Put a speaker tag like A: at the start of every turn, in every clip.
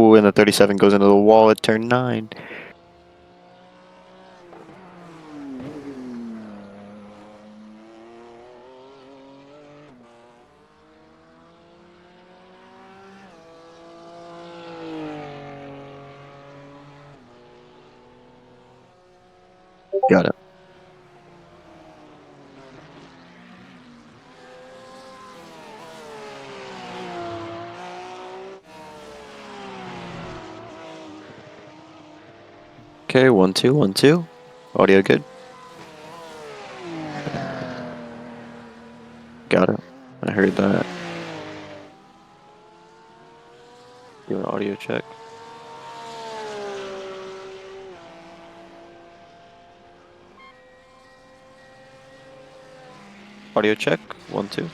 A: Ooh, and the 37 goes into the wall at turn 9. Got it. Okay, 1 2 1 2. Audio good. Got it. I heard that. Do an audio check. Audio check. 1 2.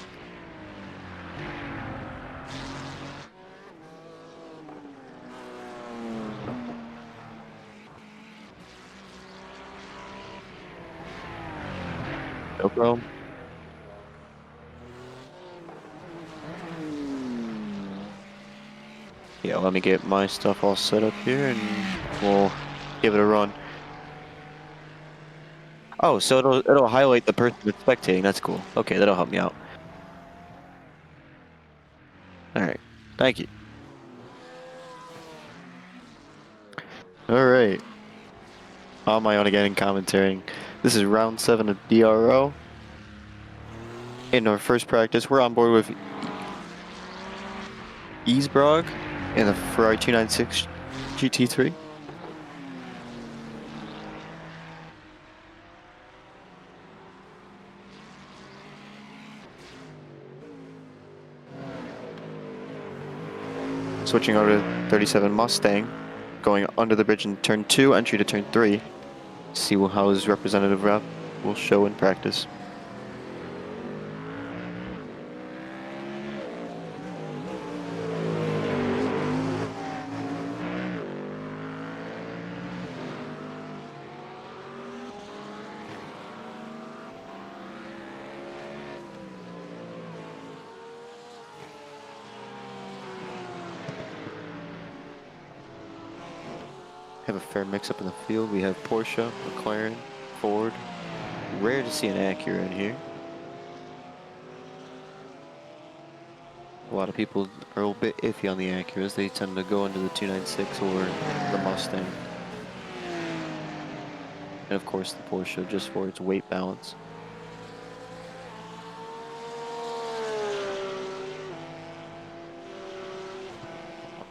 A: No problem. Yeah, let me get my stuff all set up here and we'll give it a run. Oh, so it'll highlight the person that's spectating. That's cool. Okay, that'll help me out. All right. Thank you. All right. On my own again in commentating. This is round 7 of DRL. In our first practice, we're on board with Easbrog in the Ferrari 296 GT3. Switching over to 37 Mustang, going under the bridge in turn 2, entry to turn 3. See how his representative rep will show in practice. Have a fair mix-up in the field. We have Porsche, McLaren, Ford. Rare to see an Acura in here. A lot of people are a bit iffy on the Acuras. They tend to go into the 296 or the Mustang. And of course the Porsche, just for its weight balance.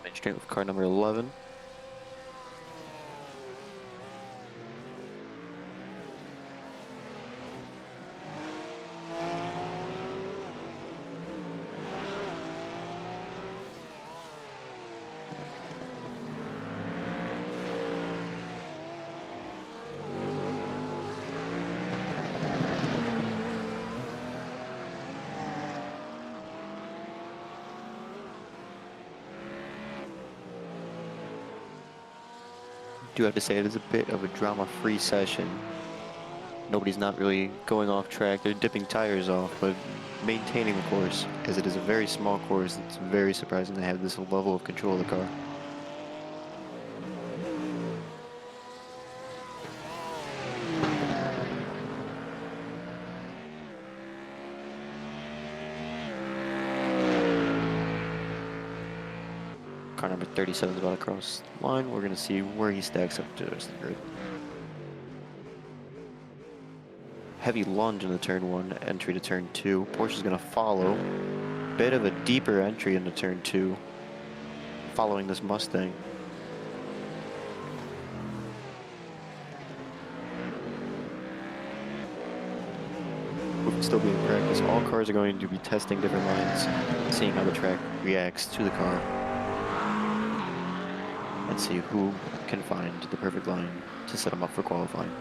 A: Main straight with car number 11. Do have to say it is a bit of a drama-free session. Nobody's not really going off track. They're dipping tires off, but maintaining the course, as it is a very small course. It's very surprising to have this level of control of the car. Car number 37 is about to cross the line. We're going to see where he stacks up to the rest of the grid. Heavy lunge in the turn 1, entry to turn 2. Porsche's going to follow. Bit of a deeper entry into turn 2, following this Mustang. We'll still be in practice. All cars are going to be testing different lines, seeing how the track reacts to the car, and see who can find the perfect line to set them up for qualifying.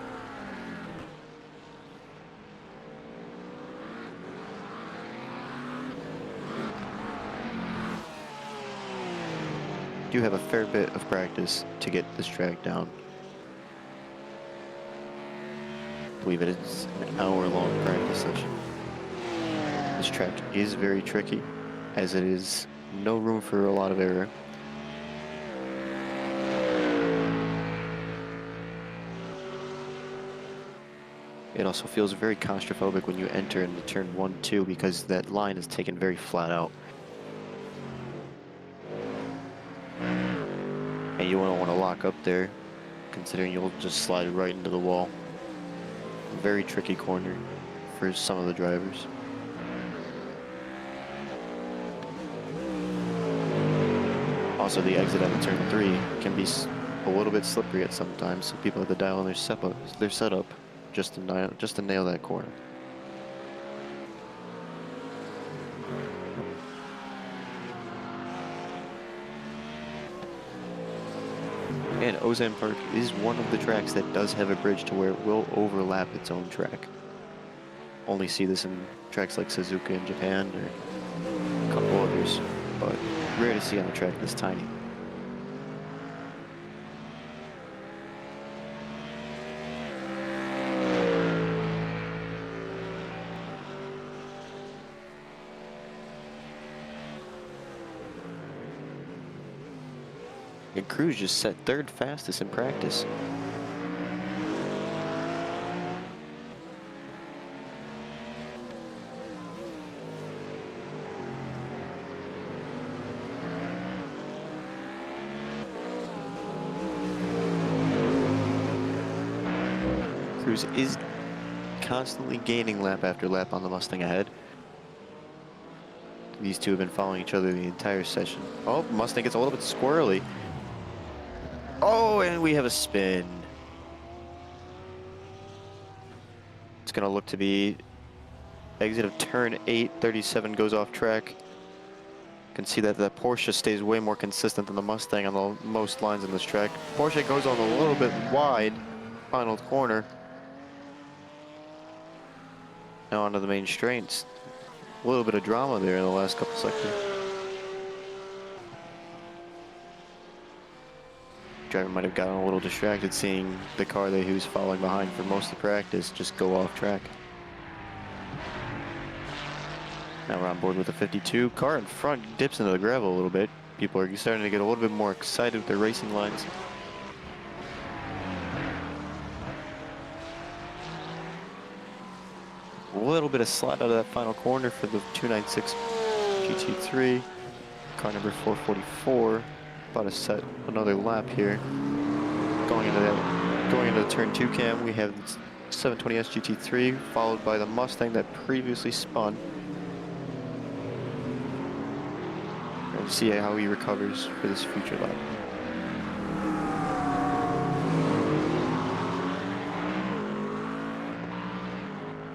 A: Do have a fair bit of practice to get this track down. I believe it is an hour-long practice session. This track is very tricky, as it is no room for a lot of error. It also feels very claustrophobic when you enter into turn 1, 2, because that line is taken very flat out. And you don't want to lock up there, considering you'll just slide right into the wall. Very tricky corner for some of the drivers. Also, the exit out of turn 3 can be a little bit slippery at some times, so people have to dial in their setup just to nail that corner. And Oran Park is one of the tracks that does have a bridge to where it will overlap its own track. Only see this in tracks like Suzuka in Japan or a couple others, but rare to see on a track this tiny. And Cruz just set 3rd fastest in practice. Cruz is constantly gaining lap after lap on the Mustang ahead. These two have been following each other the entire session. Oh, Mustang gets a little bit squirrely. Oh, and we have a spin. It's going to look to be exit of turn 8, 37 goes off track. You can see that the Porsche stays way more consistent than the Mustang on the most lines in this track. Porsche goes on a little bit wide, final corner. Now onto the main straights. A little bit of drama there in the last couple sectors. Driver might have gotten a little distracted seeing the car that he was following behind for most of practice just go off track. Now we're on board with the 52. Car in front dips into the gravel a little bit. People are starting to get a little bit more excited with their racing lines. A little bit of slide out of that final corner for the 296 GT3. Car number 444. About to set another lap here. Going into the turn 2 cam, we have the 720S GT3 followed by the Mustang that previously spun. And see how he recovers for this future lap.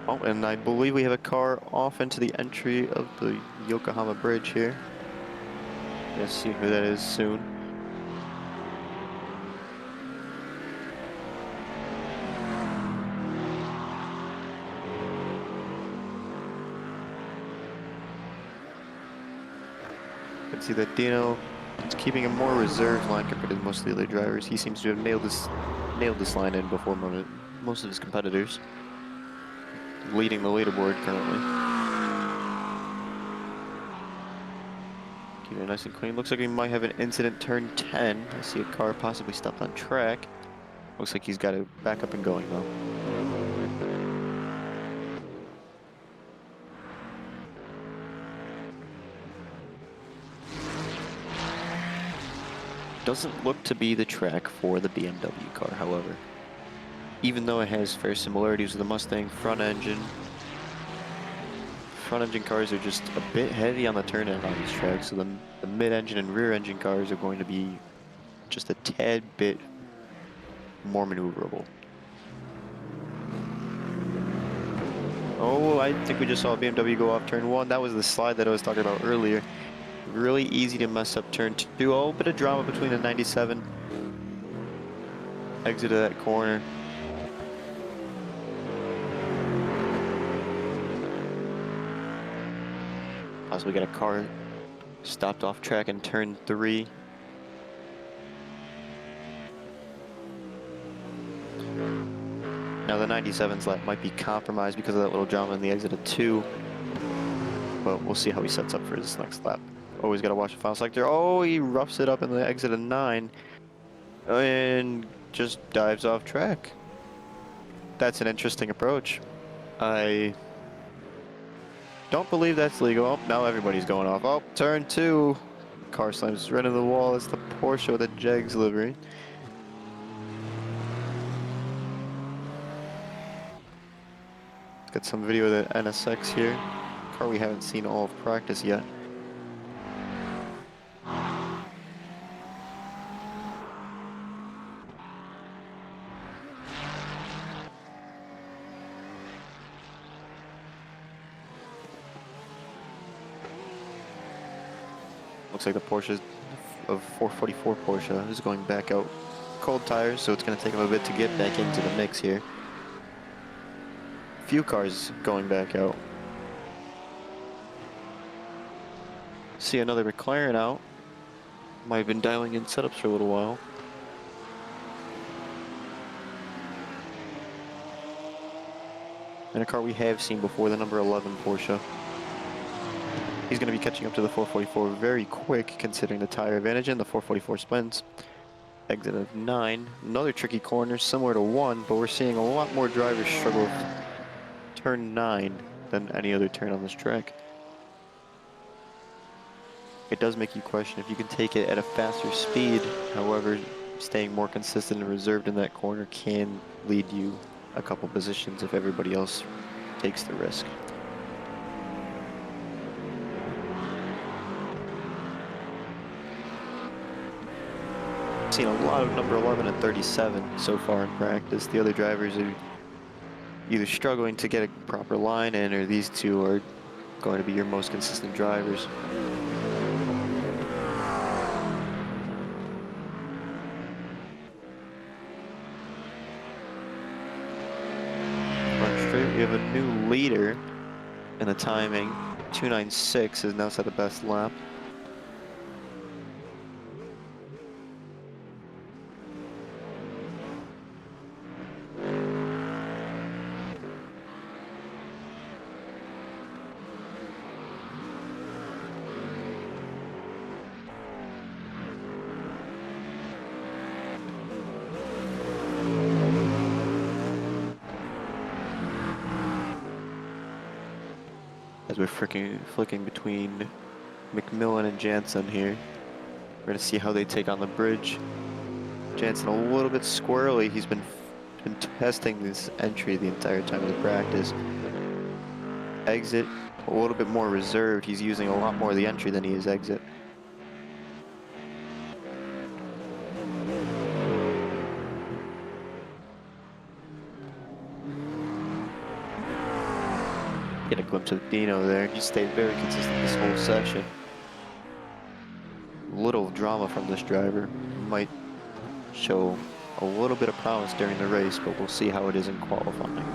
A: Oh, and I believe we have a car off into the entry of the Yokohama Bridge here. Let's see who that is soon. You can see that Dino is keeping a more reserved line compared to most of the other drivers. He seems to have nailed this line in before most of his competitors. Leading the leaderboard currently. Keeping it nice and clean. Looks like we might have an incident turn 10. I see a car possibly stopped on track. Looks like he's got it back up and going though. Doesn't look to be the track for the BMW car, however. Even though it has fair similarities with the Mustang front engine cars are just a bit heavy on the turn end on these tracks, so the mid-engine and rear-engine cars are going to be just a tad bit more maneuverable. Oh, I think we just saw a BMW go off turn 1. That was the slide that I was talking about earlier. Really easy to mess up turn 2. Oh, bit of drama between the 97. Exit of that corner. Also, we got a car stopped off track in turn 3. Now the 97's lap might be compromised because of that little drama in the exit of 2. But we'll see how he sets up for his next lap. Always got to watch the final sector. Oh, he roughs it up in the exit of 9. And just dives off track. That's an interesting approach. I don't believe that's legal. Oh, now everybody's going off. Oh, turn 2. Car slams right into the wall. It's the Porsche with a Jegs livery. Got some video of the NSX here. Car we haven't seen all of practice yet. Looks like the Porsche of 444 Porsche is going back out cold tires, so it's going to take him a bit to get back into the mix here. Few cars going back out. See another McLaren out. Might have been dialing in setups for a little while. And a car we have seen before, the number 11 Porsche. He's going to be catching up to the 444 very quick, considering the tire advantage, and the 444 spins. Exit of 9. Another tricky corner, similar to 1, but we're seeing a lot more drivers struggle with turn 9 than any other turn on this track. It does make you question if you can take it at a faster speed. However, staying more consistent and reserved in that corner can lead you a couple positions if everybody else takes the risk. Seen a lot of number 11 and 37 so far in practice. The other drivers are either struggling to get a proper line in, or these two are going to be your most consistent drivers. Front straight, we have a new leader in the timing. 296 is now set the best lap. As we're flicking between McMillan and Jansen here. We're going to see how they take on the bridge. Jansen a little bit squirrely. He's been testing this entry the entire time of the practice. Exit, a little bit more reserved. He's using a lot more of the entry than he is exit. Get a glimpse of Dino there. He stayed very consistent this whole session. Little drama from this driver. Might show a little bit of promise during the race, but we'll see how it is in qualifying.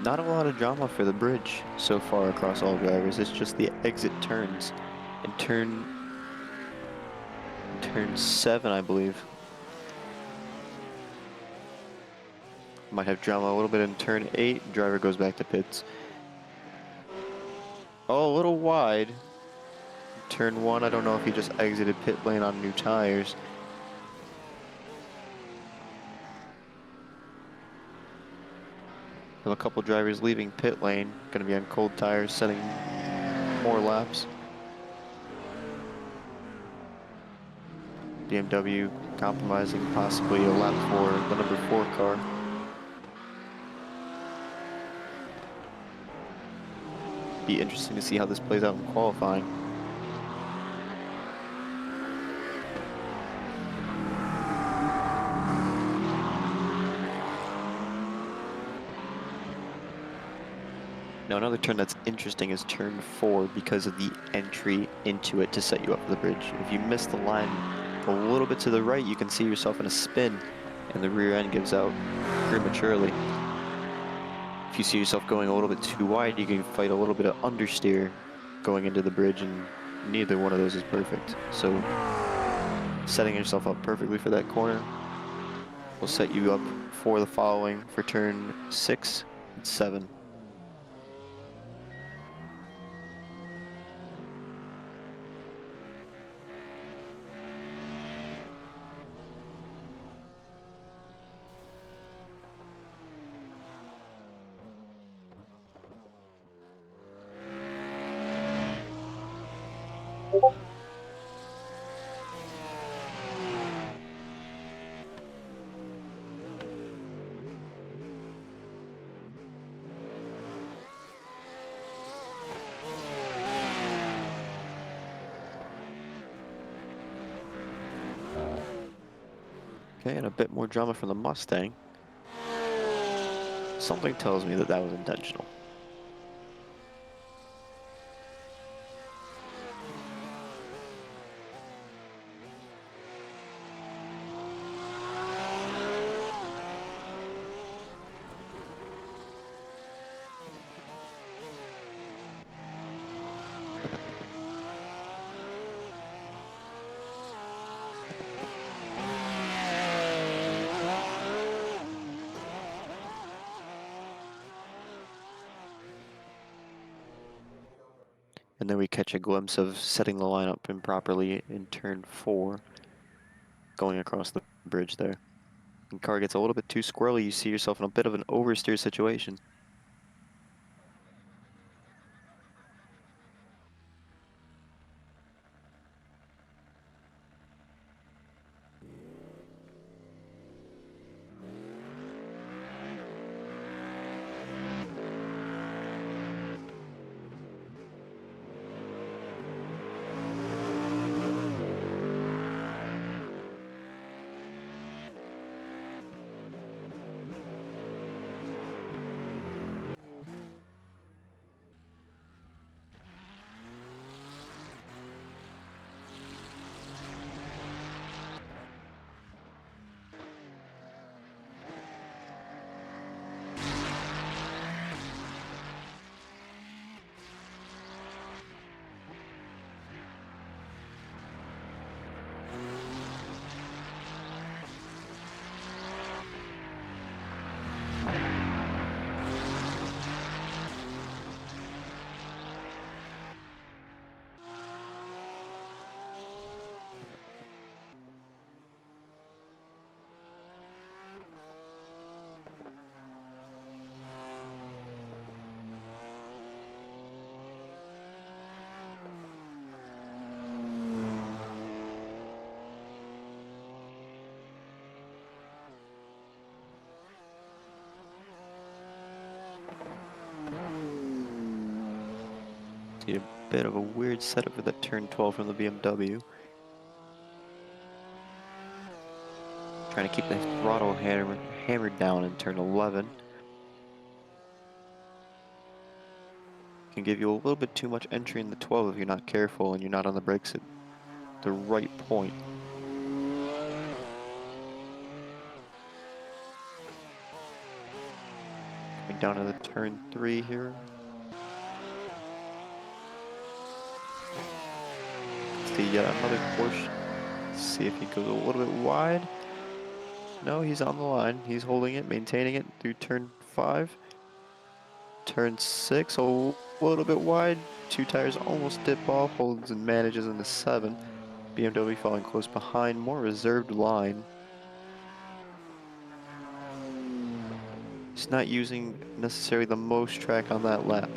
A: Not a lot of drama for the bridge so far across all drivers. It's just the exit turns. And turn 7, I believe. Might have drama a little bit in turn 8. Driver goes back to pits. Oh, a little wide. Turn 1, I don't know if he just exited pit lane on new tires. Have a couple drivers leaving pit lane. Going to be on cold tires, setting more laps. BMW compromising possibly a lap for the number 4 car. Be interesting to see how this plays out in qualifying. Now another turn that's interesting is turn 4 because of the entry into it to set you up for the bridge. If you miss the line a little bit to the right, you can see yourself in a spin and the rear end gives out prematurely. If you see yourself going a little bit too wide, you can fight a little bit of understeer going into the bridge, and neither one of those is perfect. So setting yourself up perfectly for that corner will set you up for the following for turn 6 and 7. Okay, and a bit more drama from the Mustang. Something tells me that that was intentional. And then we catch a glimpse of setting the line up improperly in turn 4, going across the bridge there. And car gets a little bit too squirrely, you see yourself in a bit of an oversteer situation. See a bit of a weird setup for that turn 12 from the BMW. Trying to keep the throttle hammered down in turn 11. Can give you a little bit too much entry in the 12 if you're not careful and you're not on the brakes at the right point. Coming down to the turn 3 here. See yet another Porsche. See if he goes a little bit wide. No, he's on the line. He's holding it, maintaining it through turn 5. Turn 6, a little bit wide. 2 tires almost dip off, holds and manages in the 7. BMW falling close behind, more reserved line. He's not using necessarily the most track on that lap.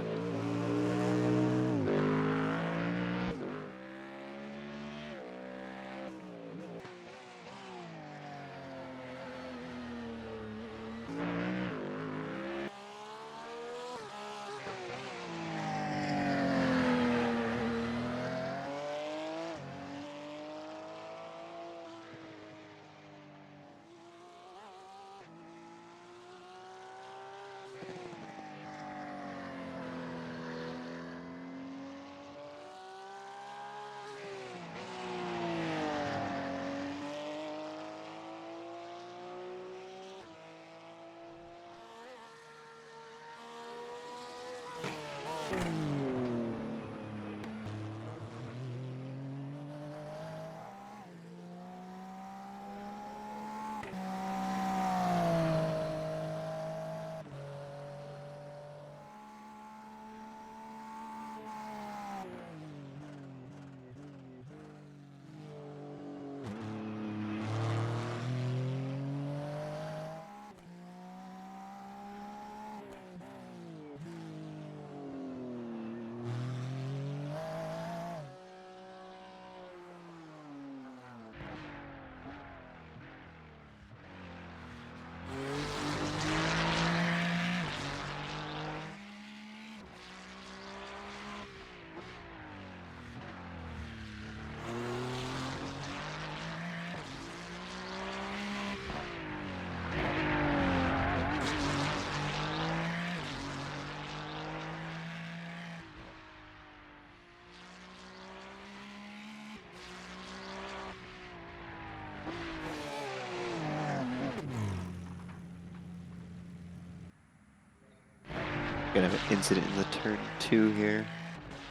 A: Gonna have an incident in the turn 2 here.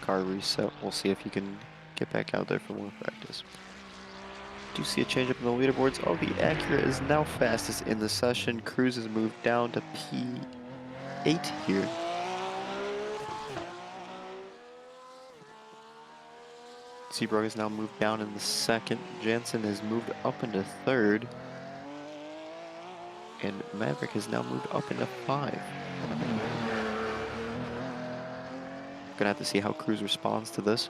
A: Car reset. We'll see if you can get back out there for more practice. Do see a change up in the leaderboards. Oh, the Acura is now fastest in the session. Cruz has moved down to P8 here. Seabrook has now moved down in the second. Jansen has moved up into third. And Maverick has now moved up into 5. Gonna have to see how Cruz responds to this.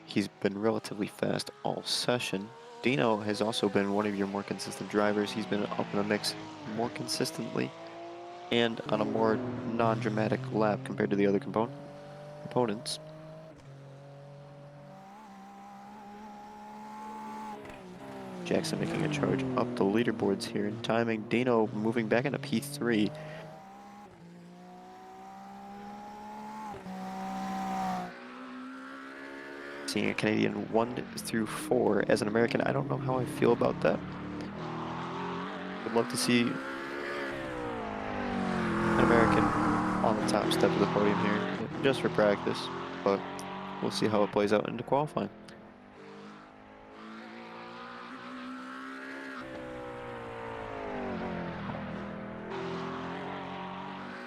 A: He's been relatively fast all session. Dino has also been one of your more consistent drivers. He's been up in the mix more consistently and on a more non-dramatic lap compared to the other opponents. Jackson making a charge up the leaderboards here in timing. Dino moving back into P3. Seeing a Canadian 1 through 4 as an American, I don't know how I feel about that. Would love to see an American on the top step of the podium here, just for practice, but we'll see how it plays out into qualifying.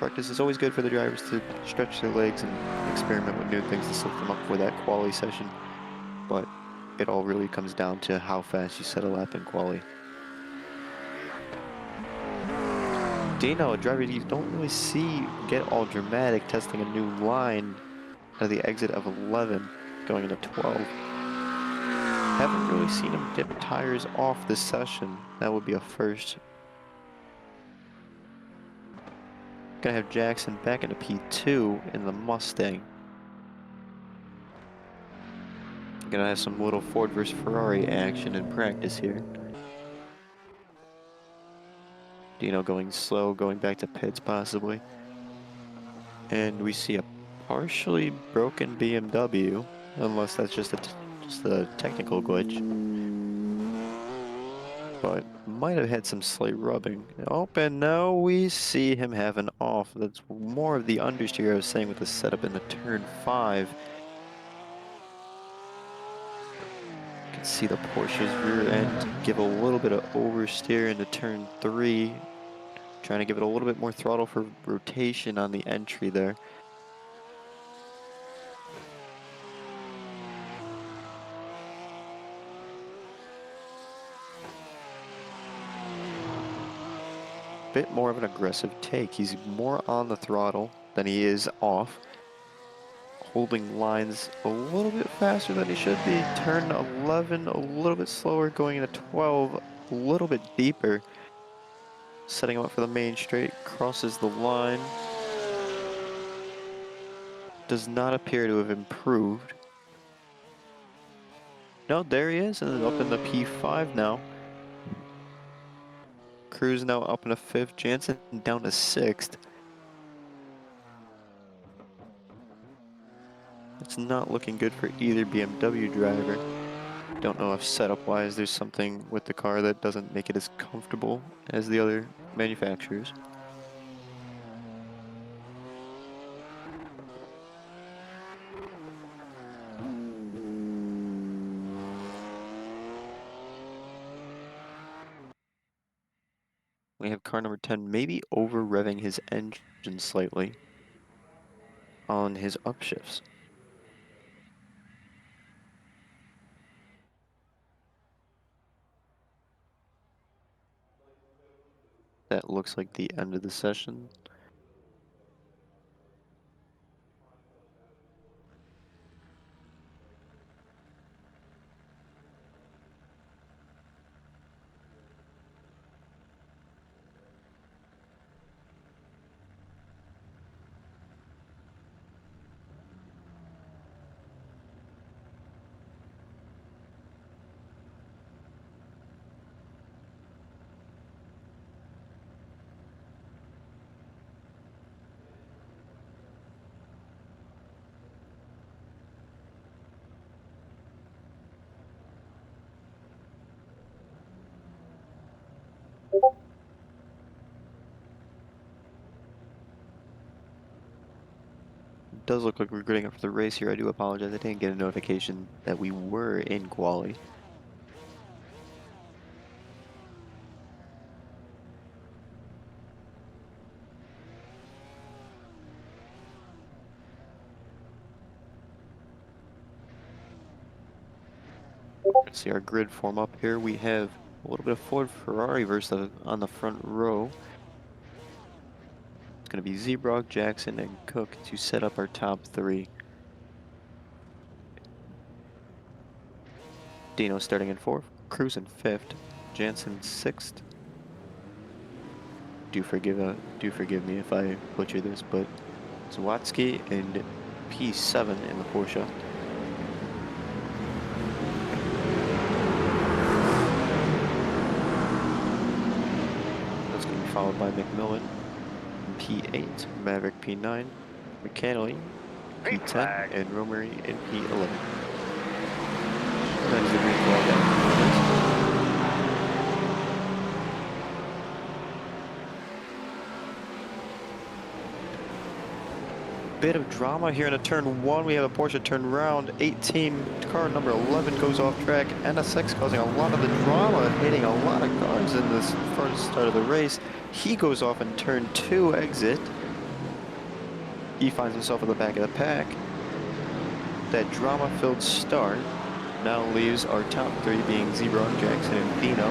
A: Practice is always good for the drivers to stretch their legs and experiment with new things to set them up for that quali session, but it all really comes down to how fast you set a lap in quali. Dino, a driver you don't really see get all dramatic, testing a new line at the exit of 11, going into 12. Haven't really seen him dip tires off this session. That would be a first. Gonna have Jackson back into P2 in the Mustang. Gonna have some little Ford versus Ferrari action in practice here. Dino going slow, going back to pits possibly. And we see a partially broken BMW, unless that's just a technical glitch. But might have had some slight rubbing. Oh, and now we see him have an off. That's more of the understeer I was saying with the setup in the turn 5. You can see the Porsche's rear end give a little bit of oversteer into turn 3. Trying to give it a little bit more throttle for rotation on the entry there. Bit more of an aggressive take. He's more on the throttle than he is off. Holding lines a little bit faster than he should be. Turn 11 a little bit slower, going into 12 a little bit deeper. Setting him up for the main straight, crosses the line. Does not appear to have improved. No, there he is, and up in the P5 now. Cruz now up in a 5th, Jansen down to 6th. It's not looking good for either BMW driver. Don't know if setup-wise there's something with the car that doesn't make it as comfortable as the other manufacturers. We have car number 10 maybe over-revving his engine slightly on his upshifts. That looks like the end of the session. It does look like we're getting up for the race here. I do apologize. I didn't get a notification that we were in quali. Let's see our grid form up here. We have a little bit of Ford Ferrari versus on the front row. It's going to be Zeebrugge, Jackson, and Cook to set up our top three. Dino starting in fourth, Cruz in fifth, Jansen sixth. Do forgive me if I butcher this, but Zawatsky and P7 in the Porsche. That's going to be followed by McMillan in P8, Maverick P9, McCannley P10, and Romery in P11. That is the green flag out. Bit of drama here in a turn one. We have a Porsche turn round 18. Car number 11 goes off track. NSX causing a lot of the drama, hitting a lot of cars in this first start of the race. He goes off in turn two exit. He finds himself at the back of the pack. That drama-filled start now leaves our top three being Zeebrugge, Jackson, and Dino,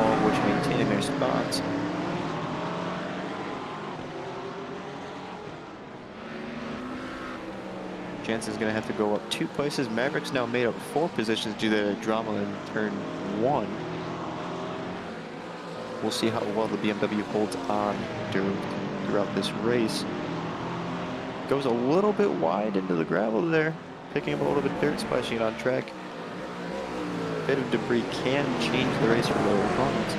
A: all of which maintaining their spots. Jansen's going to have to go up 2 places. Maverick's now made up 4 positions due to drama in turn 1. We'll see how well the BMW holds on throughout this race. Goes a little bit wide into the gravel there, picking up a little bit of dirt, splashing it on track. A bit of debris can change the race for their opponents.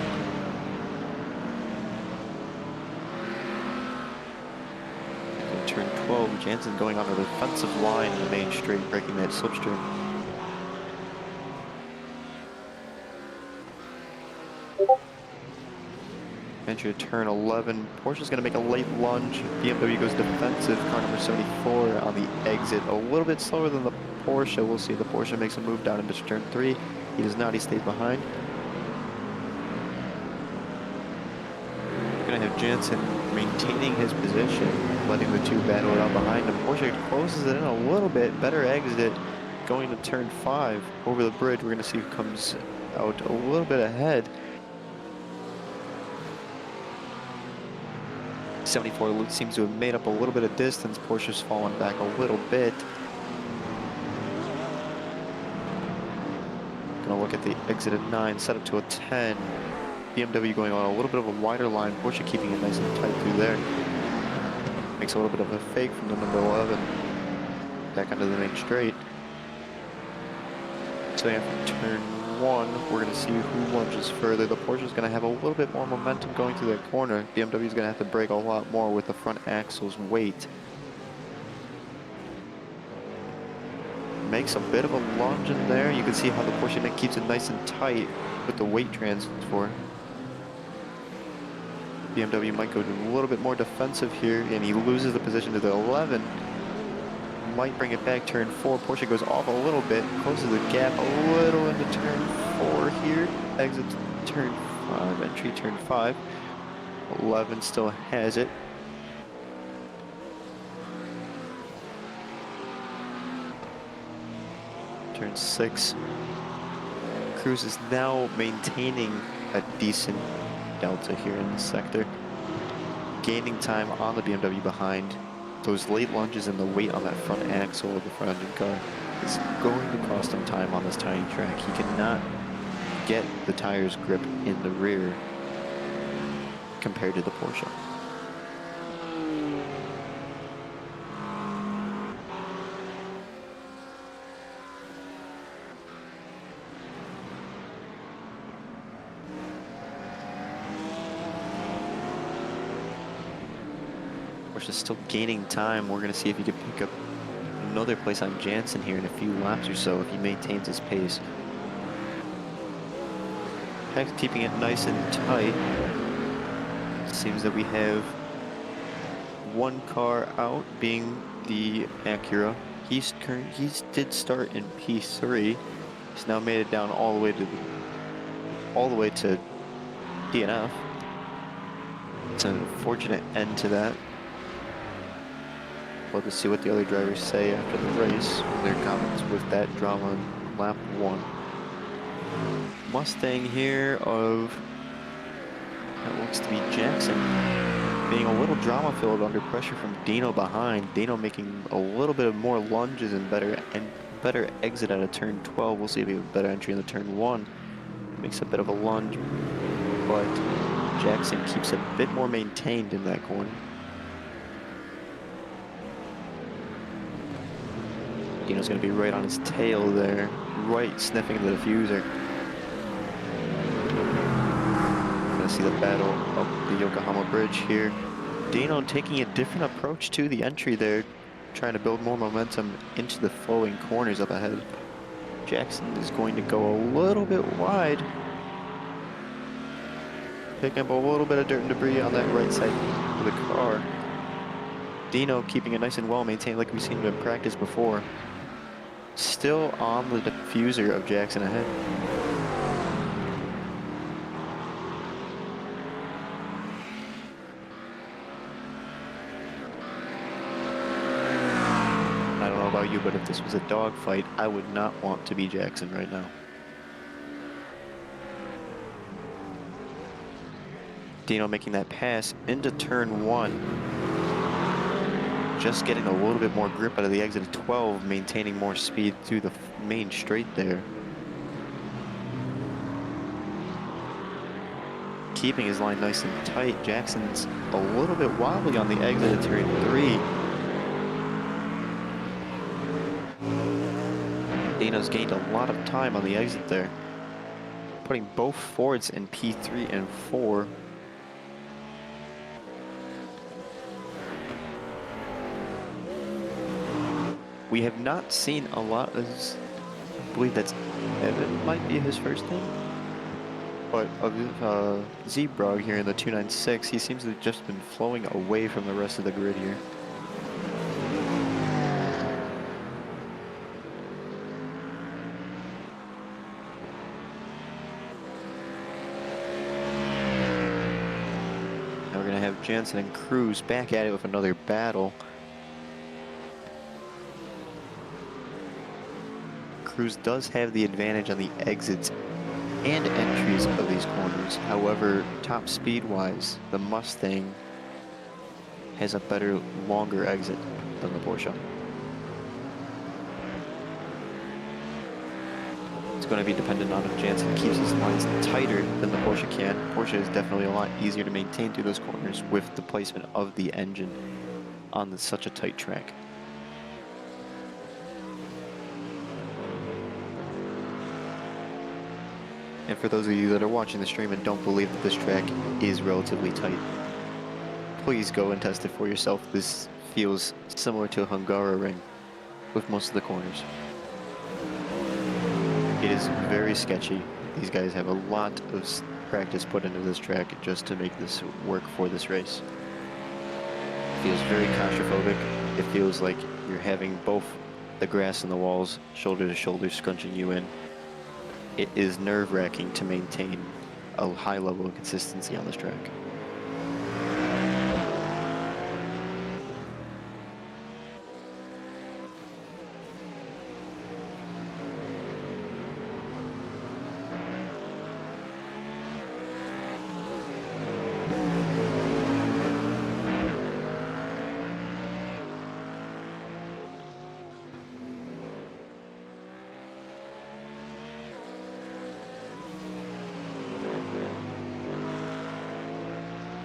A: Turn 12, Jansen going on the defensive line in the main straight, breaking that slipstream. Entry to turn 11. Porsche's going to make a late lunge. BMW goes defensive. Car number 74 on the exit. A little bit slower than the Porsche. We'll see the Porsche makes a move down into turn 3. He does not. He stays behind. Going to have Jansen maintaining his position, letting the two battle it out behind him. Porsche closes it in a little bit. Better exit going to turn 5 over the bridge. We're going to see who comes out a little bit ahead. 74 seems to have made up a little bit of distance. Porsche's fallen back a little bit. Gonna look at the exit at 9, set up to a 10. BMW going on a little bit of a wider line. Porsche keeping it nice and tight through there. Makes a little bit of a fake from the number 11. Back onto the main straight. So after turn 1, we're going to see who lunges further. The Porsche is going to have a little bit more momentum going through that corner. BMW is going to have to brake a lot more with the front axle's weight. Makes a bit of a lunge in there. You can see how the Porsche keeps it nice and tight with the weight transfer. BMW might go a little bit more defensive here, and he loses the position to the 11. Might bring it back turn 4. Porsche goes off a little bit, closes the gap a little into turn 4 here. Exits turn 5, entry turn 5. 11 still has it. Turn 6. Cruz is now maintaining a decent delta here in this sector. Gaining time on the BMW behind. Those late lunges and the weight on that front axle of the front engine car is going to cost him time on this tiny track. He cannot get the tires grip in the rear compared to the Porsche. Is still gaining time. We're going to see if he can pick up another place on Jansen here in a few laps or so if he maintains his pace. Heck, keeping it nice and tight. Seems that we have one car out, being the Acura. He did start in P3. He's now made it down all the way to DNF. It's an unfortunate end to that. We'll just see what the other drivers say after the race, their comments with that drama on lap 1. Mustang here of, that looks to be Jackson, being a little drama-filled under pressure from Dino behind. Dino making a little bit of more lunges and better exit out of turn 12. We'll see if he has a better entry in the turn 1. Makes a bit of a lunge, but Jackson keeps a bit more maintained in that corner. Dino's going to be right on his tail there, right sniffing the diffuser. Going to see the battle up the Yokohama Bridge here. Dino taking a different approach to the entry there, trying to build more momentum into the flowing corners up ahead. Jackson is going to go a little bit wide, picking up a little bit of dirt and debris on that right side of the car. Dino keeping it nice and well maintained like we've seen him in practice before. Still on the diffuser of Jackson ahead. I don't know about you, but if this was a dogfight, I would not want to be Jackson right now. Dino making that pass into turn 1. Just getting a little bit more grip out of the exit of 12, maintaining more speed through the main straight there. Keeping his line nice and tight. Jackson's a little bit wobbly on the exit of turn 3. Dino's gained a lot of time on the exit there, putting both Fords in P3 and 4. We have not seen a lot of, I believe that's Evan, might be his first name, but of Zebrog here in the 296, he seems to have just been flowing away from the rest of the grid here. Now we're going to have Jansen and Cruz back at it with another battle. Cruz does have the advantage on the exits and entries of these corners. However, top speed-wise, the Mustang has a better, longer exit than the Porsche. It's going to be dependent on if Jansen keeps his lines tighter than the Porsche can. Porsche is definitely a lot easier to maintain through those corners with the placement of the engine on such a tight track. And for those of you that are watching the stream and don't believe that this track is relatively tight, please go and test it for yourself. This feels similar to a Hungaroring with most of the corners. It is very sketchy. These guys have a lot of practice put into this track just to make this work for this race. It feels very claustrophobic. It feels like you're having both the grass and the walls shoulder to shoulder scrunching you in. It is nerve-wracking to maintain a high level of consistency on this track.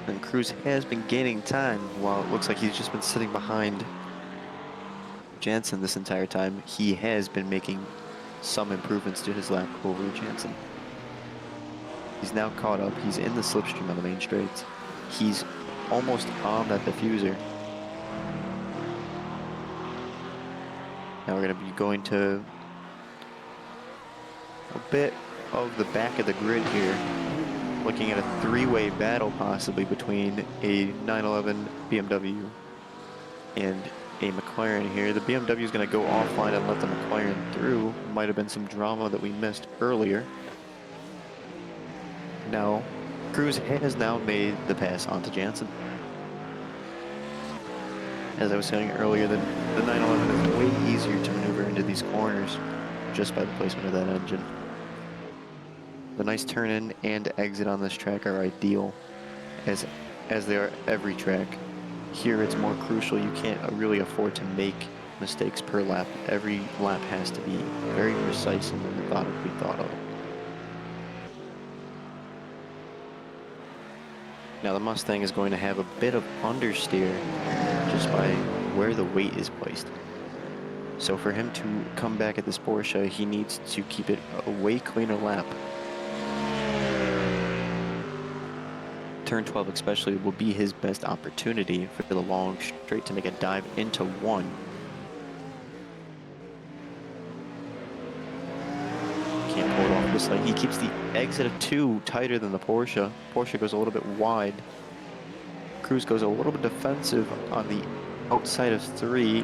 A: And Cruz has been gaining time while it looks like he's just been sitting behind Jansen this entire time. He has been making some improvements to his lap over Jansen. He's now caught up. He's in the slipstream on the main straights. He's almost on that diffuser. Now we're going to be going to a bit of the back of the grid here. Looking at a three-way battle possibly between a 911 BMW and a McLaren here. The BMW is going to go offline and let the McLaren through. Might have been some drama that we missed earlier. No, Cruz has now made the pass onto Jansen. As I was saying earlier, the 911 is way easier to maneuver into these corners just by the placement of that engine. The nice turn in and exit on this track are ideal, as they are every track. Here it's more crucial. You can't really afford to make mistakes per lap. Every lap has to be very precise and methodically thought of. Now the Mustang is going to have a bit of understeer just by where the weight is placed. So for him to come back at this Porsche, he needs to keep it a way cleaner lap. Turn 12 especially will be his best opportunity for the long straight to make a dive into one. Can't pull it off this lane. He keeps the exit of 2 tighter than the Porsche. Porsche goes a little bit wide. Cruz goes a little bit defensive on the outside of 3,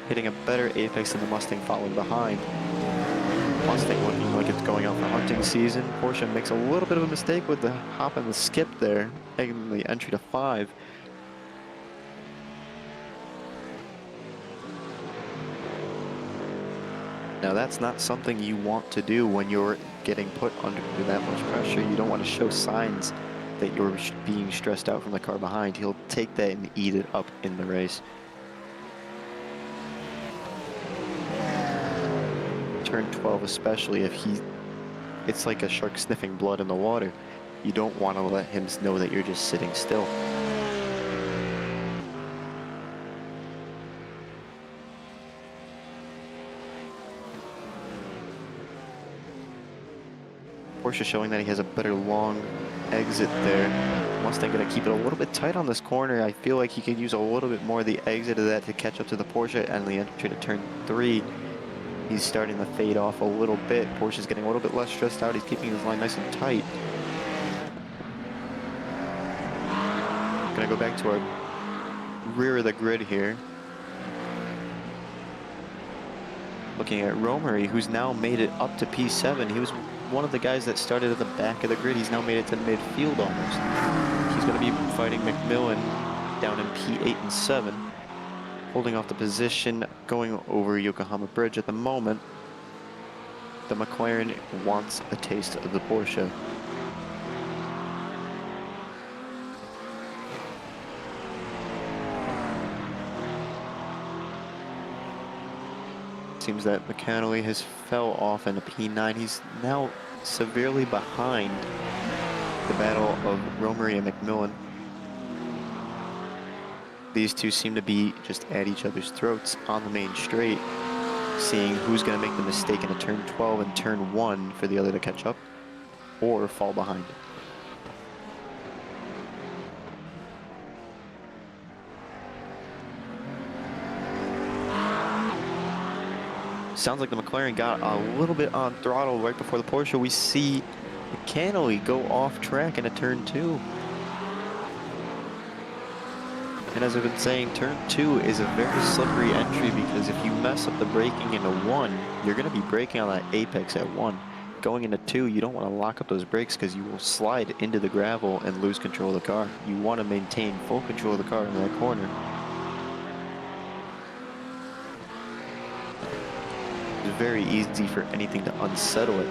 A: hitting a better apex than the Mustang following behind. Mustang looking like it's going out for hunting season. Porsche makes a little bit of a mistake with the hop and the skip there, taking the entry to 5. Now that's not something you want to do when you're getting put under that much pressure. You don't want to show signs that you're being stressed out from the car behind. He'll take that and eat it up in the race. Turn 12 especially, it's like a shark sniffing blood in the water. You don't want to let him know that you're just sitting still. Porsche showing that he has a better long exit there. Mustang going to keep it a little bit tight on this corner. I feel like he could use a little bit more of the exit of that to catch up to the Porsche and the entry to turn 3. He's starting to fade off a little bit. Porsche's getting a little bit less stressed out. He's keeping his line nice and tight. Gonna go back to our rear of the grid here. Looking at Romery, who's now made it up to P7. He was one of the guys that started at the back of the grid. He's now made it to midfield almost. He's gonna be fighting McMillan down in P8 and 7. Holding off the position, going over Yokohama Bridge at the moment. The McLaren wants a taste of the Porsche. Seems that McAnally has fell off in a P9. He's now severely behind the battle of Romery and McMillan. These two seem to be just at each other's throats on the main straight, seeing who's going to make the mistake in a turn 12 and turn 1 for the other to catch up or fall behind. Sounds like the McLaren got a little bit on throttle right before the Porsche. We see McAnally go off track in a turn 2. And as I've been saying, turn 2 is a very slippery entry because if you mess up the braking into 1, you're going to be braking on that apex at 1. Going into 2, you don't want to lock up those brakes because you will slide into the gravel and lose control of the car. You want to maintain full control of the car in that corner. It's very easy for anything to unsettle it.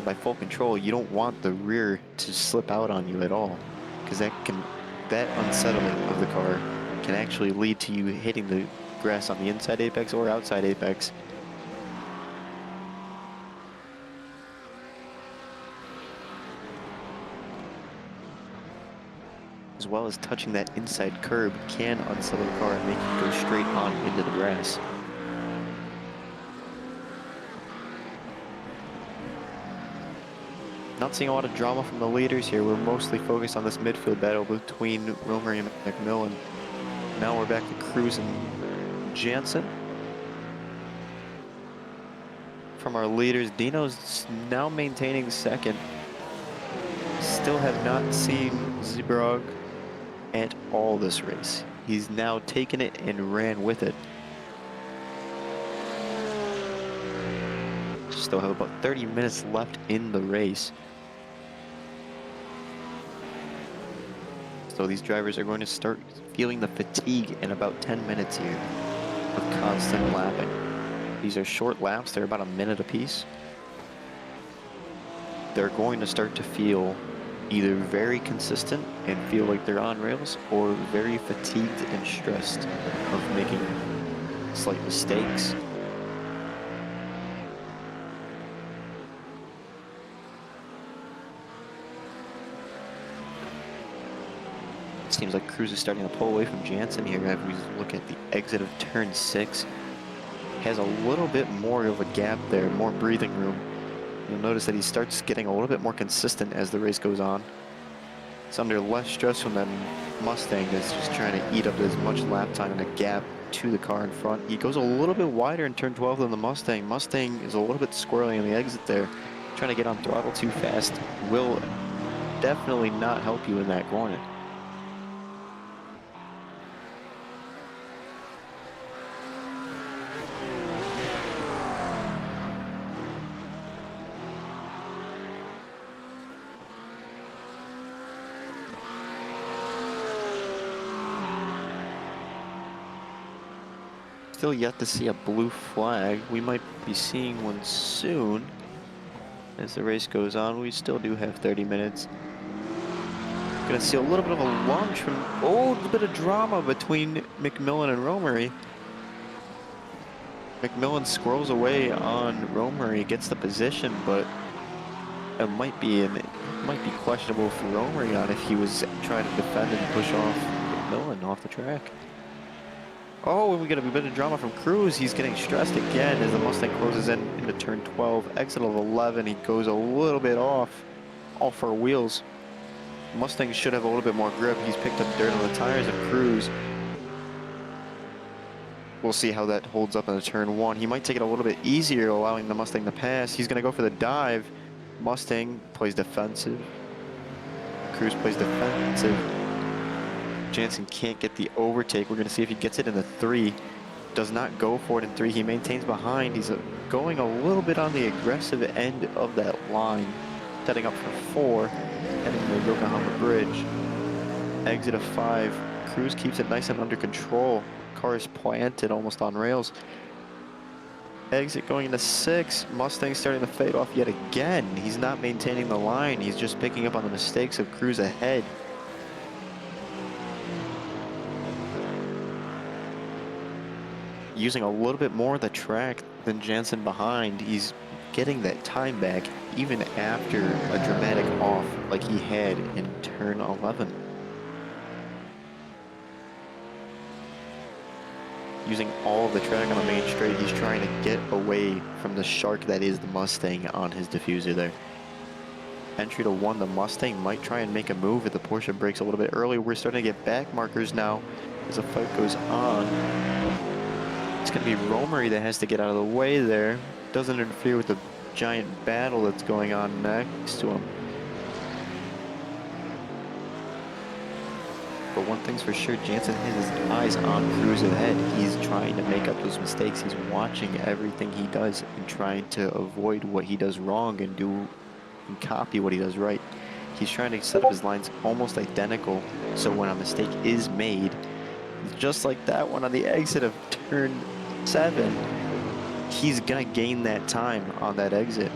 A: By full control, you don't want the rear to slip out on you at all, because that unsettling of the car can actually lead to you hitting the grass on the inside apex or outside apex. As well as touching that inside curb can unsettle the car and make you go straight on into the grass. Not seeing a lot of drama from the leaders here. We're mostly focused on this midfield battle between Romery and McMillan. Now we're back to Cruz and Jansen. From our leaders, Dino's now maintaining second. Still have not seen Zebrog at all this race. He's now taken it and ran with it. Still have about 30 minutes left in the race. So these drivers are going to start feeling the fatigue in about 10 minutes here of constant lapping. These are short laps, they're about a minute apiece. They're going to start to feel either very consistent and feel like they're on rails, or very fatigued and stressed of making slight mistakes. It seems like Cruz is starting to pull away from Jansen here as we look at the exit of turn 6. Has a little bit more of a gap there, more breathing room. You'll notice that he starts getting a little bit more consistent as the race goes on. It's under less stress when that Mustang is just trying to eat up as much lap time and a gap to the car in front. He goes a little bit wider in turn 12 than the Mustang. Mustang is a little bit squirrely on the exit there. Trying to get on throttle too fast will definitely not help you in that corner. Still yet to see a blue flag. We might be seeing one soon. As the race goes on, we still do have 30 minutes. Gonna see a little bit of a lunge from, oh, a little bit of drama between McMillan and Romery. McMillan squirrels away on Romery, gets the position, but it might be questionable for Romery on if he was trying to defend and push off McMillan off the track. Oh, and we get a bit of drama from Cruz. He's getting stressed again as the Mustang closes in into turn 12. Exit of 11, he goes a little bit off, all four wheels. Mustang should have a little bit more grip. He's picked up dirt on the tires of Cruz. We'll see how that holds up in the turn 1. He might take it a little bit easier, allowing the Mustang to pass. He's going to go for the dive. Mustang plays defensive. Cruz plays defensive. Jansen can't get the overtake. We're going to see if he gets it in the 3. Does not go for it in 3. He maintains behind. He's going a little bit on the aggressive end of that line. Setting up for 4. Heading to the Yokohama Bridge. Exit of 5. Cruz keeps it nice and under control. Car is planted almost on rails. Exit going into 6. Mustang starting to fade off yet again. He's not maintaining the line. He's just picking up on the mistakes of Cruz ahead. Using a little bit more of the track than Jansen behind. He's getting that time back even after a dramatic off like he had in turn 11. Using all of the track on the main straight, he's trying to get away from the shark that is the Mustang on his diffuser there. Entry to 1, the Mustang might try and make a move if the Porsche breaks a little bit early. We're starting to get back markers now as the fight goes on. It's going to be Romery that has to get out of the way there. Doesn't interfere with the giant battle that's going on next to him. But one thing's for sure, Jansen has his eyes on Cruz ahead. He's trying to make up those mistakes. He's watching everything he does and trying to avoid what he does wrong and copy what he does right. He's trying to set up his lines almost identical, so when a mistake is made, just like that one on the exit of turn 7, he's gonna gain that time on that exit.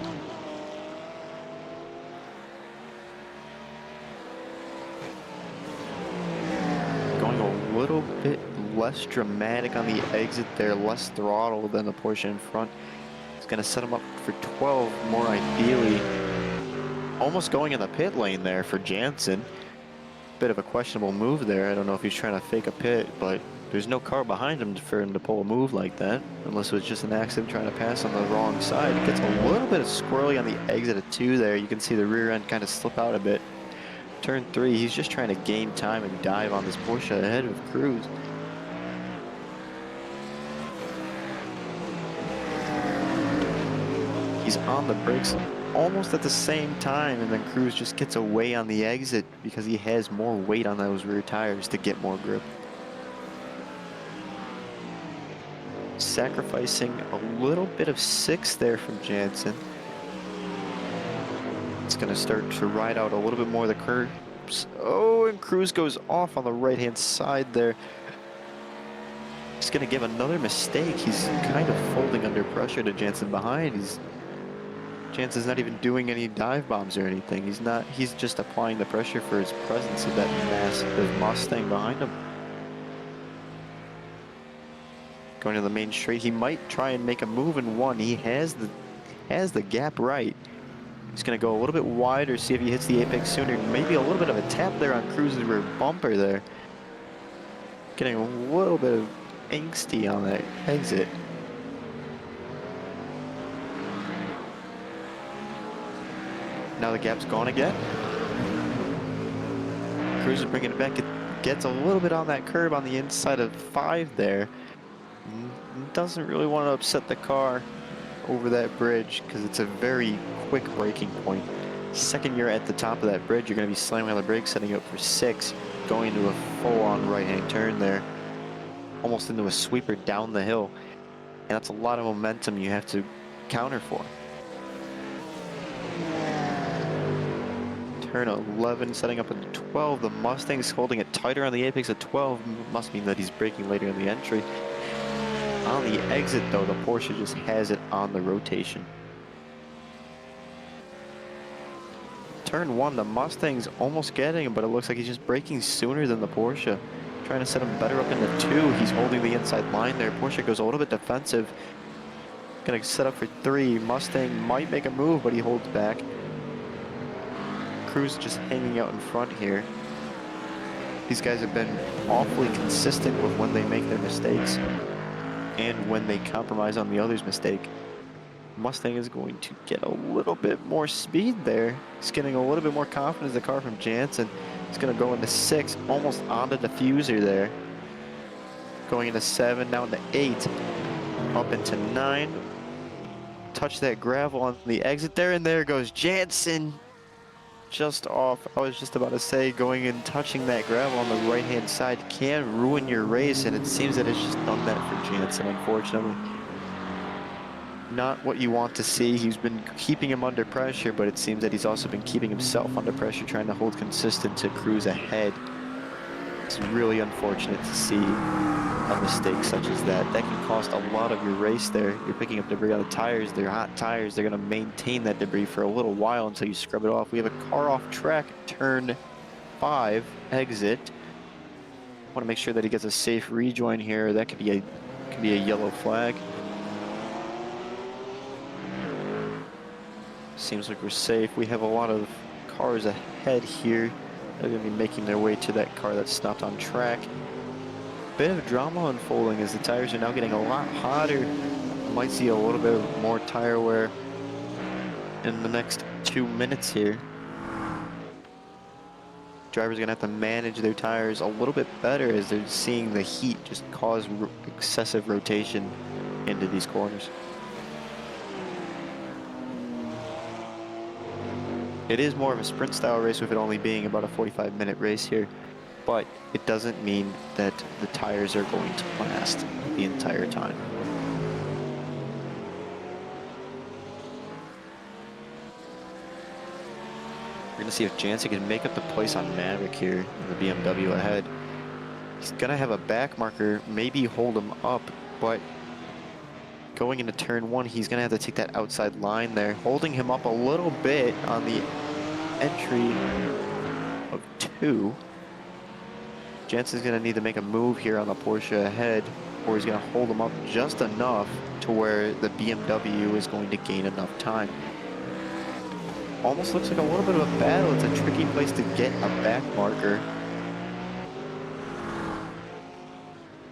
A: Going a little bit less dramatic on the exit there, less throttle than the Porsche in front. It's gonna set him up for 12 more ideally. Almost going in the pit lane there for Jansen. Bit of a questionable move there. I don't know if he's trying to fake a pit, but there's no car behind him for him to pull a move like that, unless it was just an accident trying to pass on the wrong side. It gets a little bit of squirrely on the exit of 2 there. You can see the rear end kind of slip out a bit. Turn 3, he's just trying to gain time and dive on this Porsche ahead of Cruz. He's on the brakes almost at the same time, and then Cruz just gets away on the exit because he has more weight on those rear tires to get more grip. Sacrificing a little bit of 6 there from Jansen. It's going to start to ride out a little bit more of the curbs. Oh, and Cruz goes off on the right-hand side there. He's going to give another mistake. He's kind of folding under pressure to Jansen behind. Jansen's not even doing any dive bombs or anything. He's just applying the pressure for his presence of that massive Mustang behind him. Going to the main straight, he might try and make a move in one. He has the gap right. He's going to go a little bit wider, see if he hits the apex sooner. Maybe a little bit of a tap there on Cruz's rear bumper there. Getting a little bit of angsty on that exit. Now the gap's gone again. Cruz is bringing it back. It gets a little bit on that curb on the inside of 5 there. Doesn't really want to upset the car over that bridge because it's a very quick braking point. Second you're at the top of that bridge, you're going to be slamming on the brakes, setting up for 6, going into a full-on right-hand turn there, almost into a sweeper down the hill. And that's a lot of momentum you have to counter for. Turn 11, setting up into 12. The Mustang's holding it tighter on the apex at 12. Must mean that he's braking later in the entry. On the exit, though, the Porsche just has it on the rotation. Turn 1, the Mustang's almost getting him, but it looks like he's just braking sooner than the Porsche. Trying to set him better up into 2. He's holding the inside line there. Porsche goes a little bit defensive. Gonna set up for 3. Mustang might make a move, but he holds back. Cruz just hanging out in front here. These guys have been awfully consistent with when they make their mistakes and when they compromise on the other's mistake. Mustang is going to get a little bit more speed there. He's getting a little bit more confidence in the car from Jansen. He's going to go into 6, almost on the diffuser there. Going into 7, now into 8, up into 9. Touch that gravel on the exit there, and there goes Jansen. Just off. I was just about to say, going and touching that gravel on the right-hand side can ruin your race, and it seems that it's just done that for Jansen, unfortunately. Not what you want to see. He's been keeping him under pressure, but it seems that he's also been keeping himself under pressure, trying to hold consistent to Cruz ahead. It's really unfortunate to see a mistake such as that. That can cost a lot of your race there. You're picking up debris on the tires. They're hot tires. They're going to maintain that debris for a little while until you scrub it off. We have a car off track, turn 5, exit. Want to make sure that he gets a safe rejoin here. That could be a yellow flag. Seems like we're safe. We have a lot of cars ahead here. They're going to be making their way to that car that's stopped on track. Bit of drama unfolding as the tires are now getting a lot hotter. Might see a little bit more tire wear in the next 2 minutes here. Drivers are going to have to manage their tires a little bit better as they're seeing the heat just cause excessive rotation into these corners. It is more of a sprint style race with it only being about a 45-minute race here, but it doesn't mean that the tires are going to last the entire time. We're going to see if Jansen can make up the place on Maverick here in the BMW ahead. He's going to have a back marker, maybe hold him up, but going into turn 1, he's going to have to take that outside line there, holding him up a little bit on the entry of 2. Jansen's going to need to make a move here on the Porsche ahead, or he's going to hold him up just enough to where the BMW is going to gain enough time. Almost looks like a little bit of a battle. It's a tricky place to get a back marker.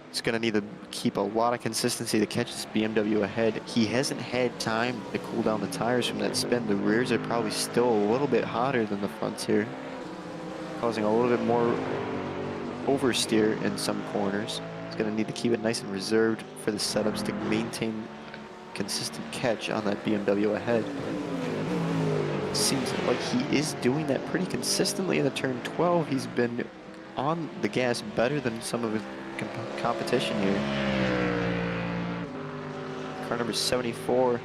A: He's going to need to keep a lot of consistency to catch this BMW ahead. He hasn't had time to cool down the tires from that spin. The rears are probably still a little bit hotter than the fronts here, causing a little bit more oversteer in some corners. He's going to need to keep it nice and reserved for the setups to maintain consistent catch on that BMW ahead. seems like he is doing that pretty consistently in the turn 12. He's been on the gas better than some of his competition here. Car number 74,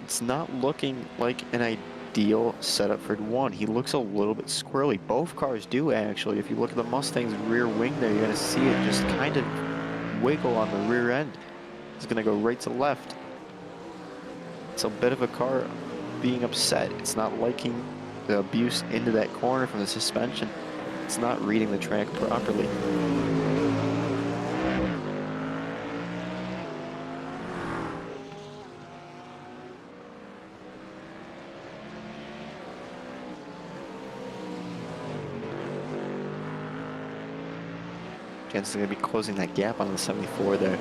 A: it's not looking like an ideal setup for one. He looks a little bit squirrely. Both cars do, actually. If you look at the Mustang's rear wing there, you're going to see it just kind of wiggle on the rear end. It's going to go right to left. It's a bit of a car being upset. It's not liking the abuse into that corner from the suspension. It's not reading the track properly. Jensen's going to be closing that gap on the 74 there.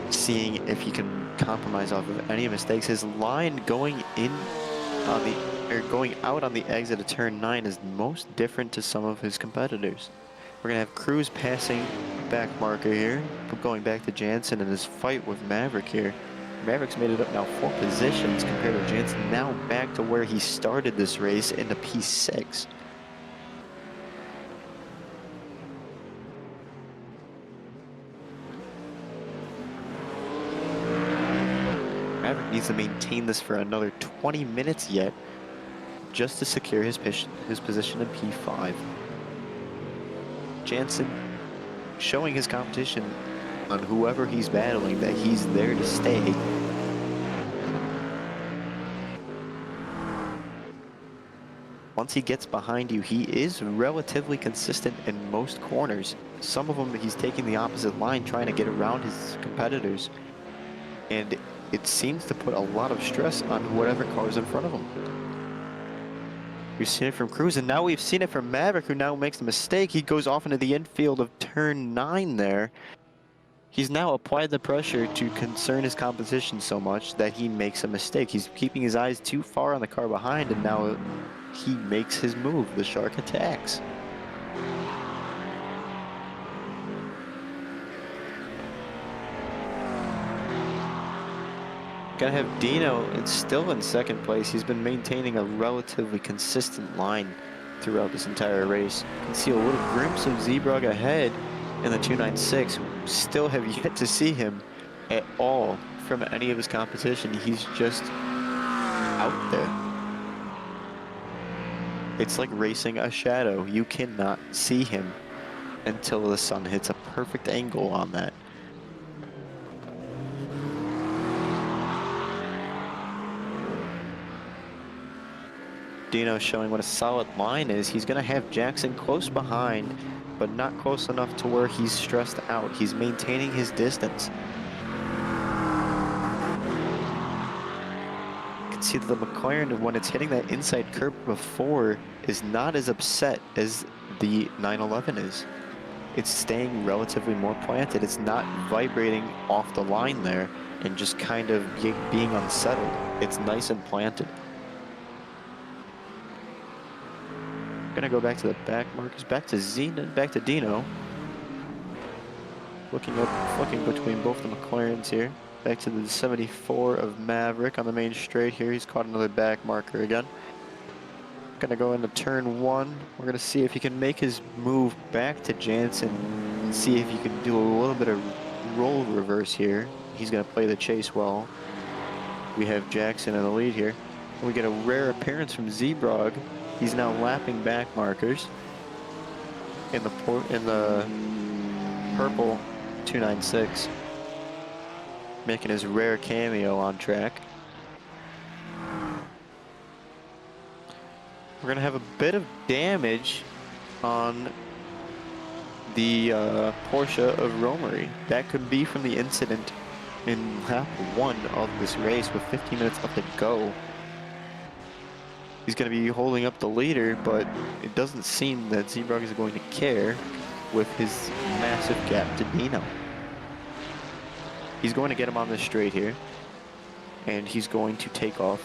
A: Seeing if he can compromise off of any mistakes. His line going in on the, or going out on the exit of turn 9 is most different to some of his competitors. We're going to have Cruz passing back marker here, going back to Jansen in his fight with Maverick here. Maverick's made it up now 4 positions compared to Jansen, now back to where he started this race in the P6. Maverick needs to maintain this for another 20 minutes yet, just to secure his position in P5. Jansen showing his competition on whoever he's battling that he's there to stay. Once he gets behind you, he is relatively consistent in most corners. Some of them he's taking the opposite line, trying to get around his competitors. And it seems to put a lot of stress on whatever car's in front of him. We've seen it from Cruz, and now we've seen it from Maverick, who now makes a mistake. He goes off into the infield of turn 9 there. He's now applied the pressure to concern his competition so much that he makes a mistake. He's keeping his eyes too far on the car behind, and now he makes his move. The Shark attacks. Gonna have Dino still in second place. He's been maintaining a relatively consistent line throughout this entire race. You can see a little glimpse of Zeebrugge ahead in the 296. Still have yet to see him at all from any of his competition. He's just out there. It's like racing a shadow. You cannot see him until the sun hits a perfect angle on that. Dino showing what a solid line is. He's going to have Jackson close behind, but not close enough to where he's stressed out. He's maintaining his distance. You can see that the McLaren, when it's hitting that inside curb before, is not as upset as the 911 is. It's staying relatively more planted. It's not vibrating off the line there and just kind of being unsettled. It's nice and planted. Gonna go back to the back markers, back to Zenon, back to Dino. Looking between both the McLarens here. Back to the 74 of Maverick on the main straight here. He's caught another back marker again. Gonna go into turn 1. We're gonna see if he can make his move back to Jansen and see if he can do a little bit of roll reverse here. He's gonna play the chase well. We have Jackson in the lead here. And we get a rare appearance from Zeebrugge. He's now lapping back markers in the purple 296, making his rare cameo on track. We're gonna have a bit of damage on the Porsche of Romery. That could be from the incident in lap 1 of this race with 15 minutes left to go. He's going to be holding up the leader, but it doesn't seem that Zeebrugge is going to care with his massive gap to Dino. He's going to get him on this straight here, and he's going to take off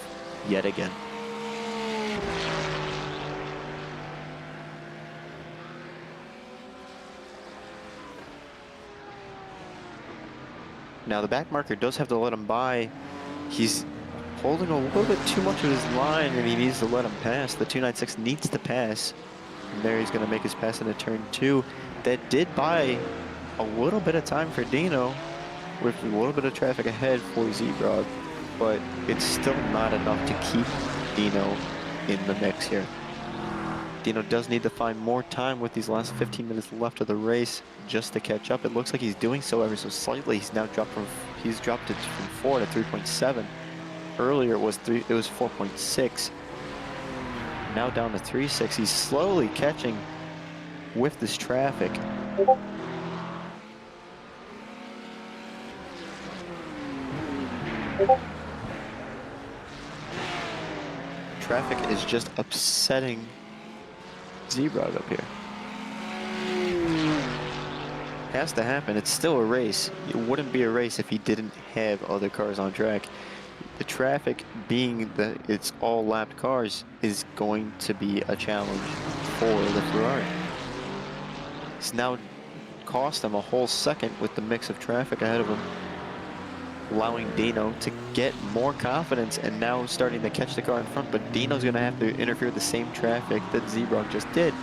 A: yet again. Now the back marker does have to let him by. He's holding a little bit too much of his line, and he needs to let him pass. The 296 needs to pass. And there he's going to make his pass into turn 2. That did buy a little bit of time for Dino with a little bit of traffic ahead for Zebrog, but it's still not enough to keep Dino in the mix here. Dino does need to find more time with these last 15 minutes left of the race just to catch up. It looks like he's doing so ever so slightly. He's now dropped it from 4 to 3.7. Earlier it was 4.6. Now down to 3.6. He's slowly catching with this traffic. Traffic is just upsetting Zebrog up here. Has to happen. It's still a race. It wouldn't be a race if he didn't have other cars on track. The traffic, being that it's all lapped cars, is going to be a challenge for the Ferrari. It's now cost him a whole second with the mix of traffic ahead of him, allowing Dino to get more confidence and now starting to catch the car in front, but Dino's going to have to interfere with the same traffic that Zebrog just did.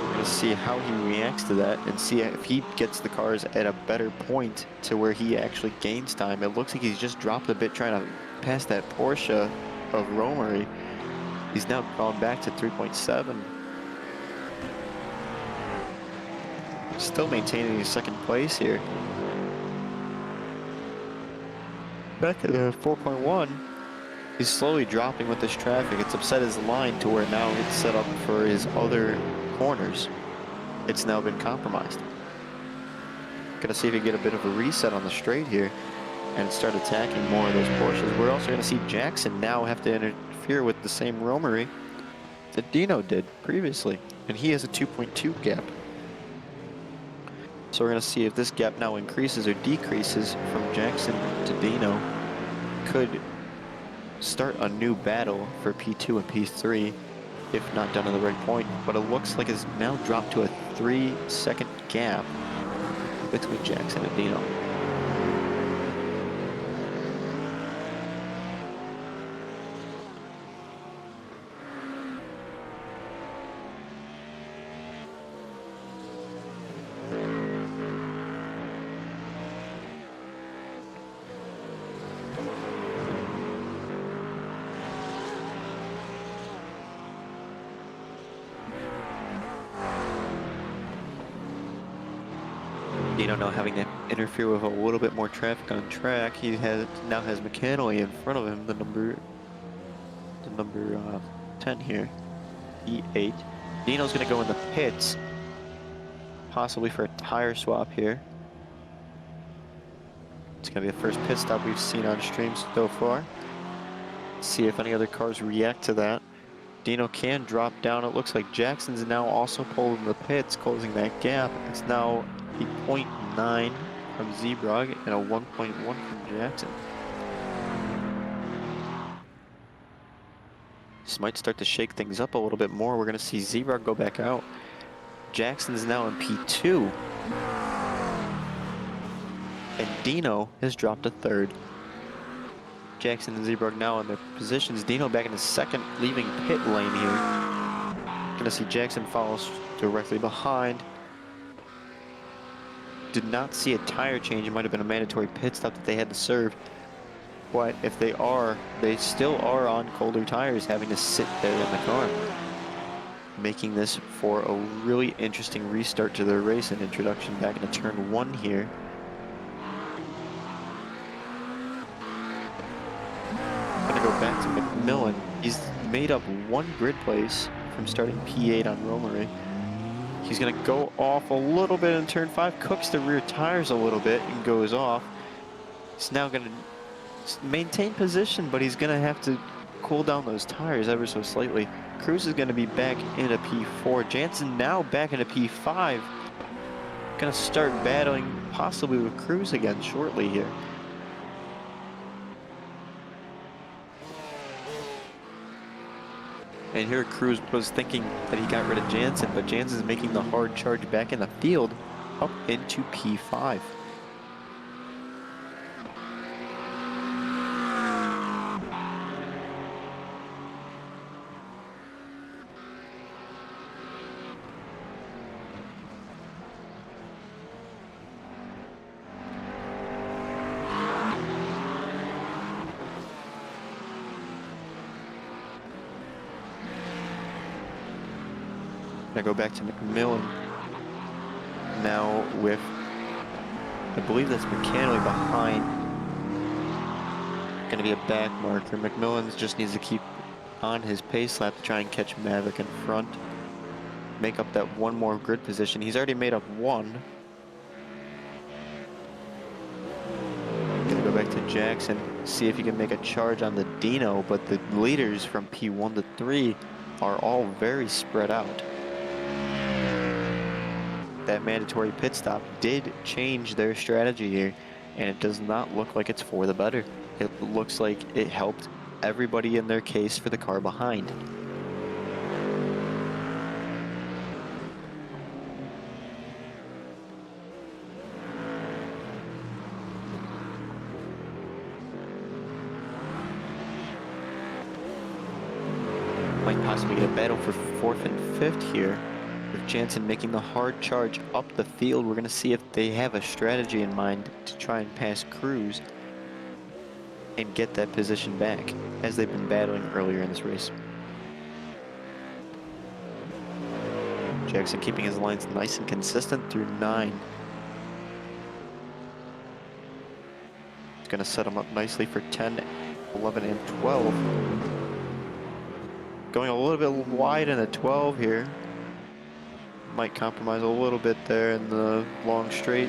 A: We're going to see how he reacts to that and see if he gets the cars at a better point to where he actually gains time. It looks like he's just dropped a bit trying to pass that Porsche of Romery. He's now gone back to 3.7. Still maintaining his second place here. Back at 4.1, he's slowly dropping with this traffic. It's upset his line to where now it's set up for his other corners. It's now been compromised. Gonna see if he can get a bit of a reset on the straight here and start attacking more of those Porsches. We're also gonna see Jackson now have to interfere with the same Romery that Dino did previously, and he has a 2.2 gap. So we're going to see if this gap now increases or decreases from Jackson to Dino. Could start a new battle for P2 and P3 if not done at the right point. But it looks like it's now dropped to a 3-second gap between Jackson and Dino. Dino now having to interfere with a little bit more traffic on track. He now has McCannley in front of him, the number 10 here, E8. Dino's going to go in the pits, possibly for a tire swap here. It's going to be the first pit stop we've seen on stream so far. Let's see if any other cars react to that. Dino can drop down. It looks like Jackson's now also pulled in the pits, closing that gap. It's now a 0.9 from Zebrog and a 1.1 from Jackson. This might start to shake things up a little bit more. We're going to see Zebrog go back out. Jackson's now in P2. And Dino has dropped to third. Jackson and Zebrog now in their positions. Dino back in his second, leaving pit lane here. Going to see Jackson follows directly behind. Did not see a tire change. It might have been a mandatory pit stop that they had to serve. But if they still are on colder tires, having to sit there in the car, making this for a really interesting restart to their race and introduction back into turn 1 here. Gonna go back to McMillan. He's made up 1 grid place from starting P8 on Romery. He's going to go off a little bit in turn 5, cooks the rear tires a little bit and goes off. He's now going to maintain position, but he's going to have to cool down those tires ever so slightly. Cruz is going to be back into P4. Jansen now back into P5. Going to start battling possibly with Cruz again shortly here. And here Cruz was thinking that he got rid of Jansen, but Jansen's making the hard charge back in the field up into P5. Gonna go back to McMillan. Now with, I believe that's McCannley behind. Gonna be a back marker. McMillan just needs to keep on his pace lap to try and catch Maverick in front. Make up that one more grid position. He's already made up one. Gonna go back to Jackson, see if he can make a charge on the Dino, but the leaders from P1 to 3 are all very spread out. That mandatory pit stop did change their strategy here, and it does not look like it's for the better. It looks like it helped everybody in their case for the car behind. Might possibly get a battle for 4th and 5th here. With Jansen making the hard charge up the field, we're going to see if they have a strategy in mind to try and pass Cruz and get that position back, as they've been battling earlier in this race. Jackson keeping his lines nice and consistent through 9. It's going to set him up nicely for 10, 11, and 12. Going a little bit wide in the 12 here. Might compromise a little bit there in the long straight.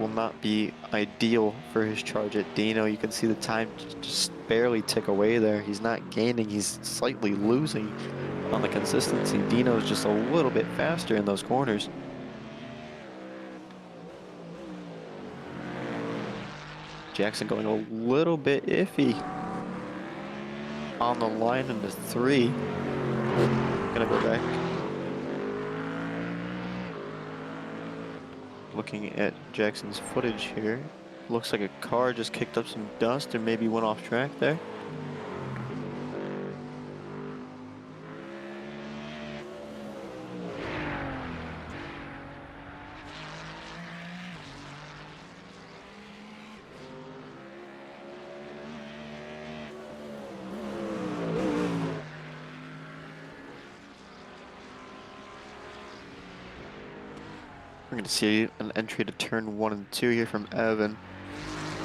A: Will not be ideal for his charge at Dino. You can see the time just barely tick away there. He's not gaining, he's slightly losing on the consistency. Dino's just a little bit faster in those corners. Jackson going a little bit iffy on the line into 3. Gonna go back. Looking at Jackson's footage here. Looks like a car just kicked up some dust and maybe went off track there. We're going to see an entry to turn 1 and 2 here from Evan.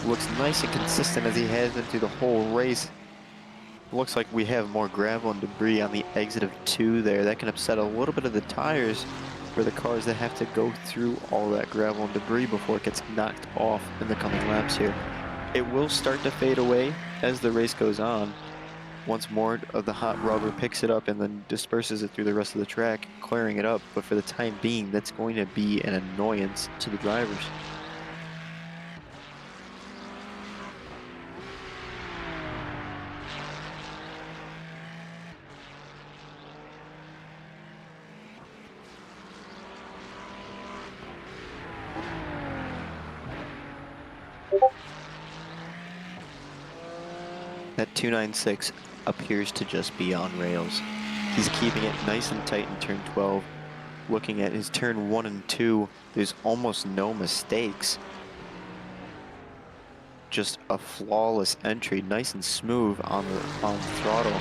A: Looks nice and consistent as he heads into the whole race. Looks like we have more gravel and debris on the exit of 2 there. That can upset a little bit of the tires for the cars that have to go through all that gravel and debris before it gets knocked off in the coming laps here. It will start to fade away as the race goes on. Once more of the hot rubber picks it up and then disperses it through the rest of the track, clearing it up. But for the time being, that's going to be an annoyance to the drivers. That 296 appears to just be on rails. He's keeping it nice and tight in turn 12. Looking at his turn 1 and 2, there's almost no mistakes. Just a flawless entry, nice and smooth on the throttle.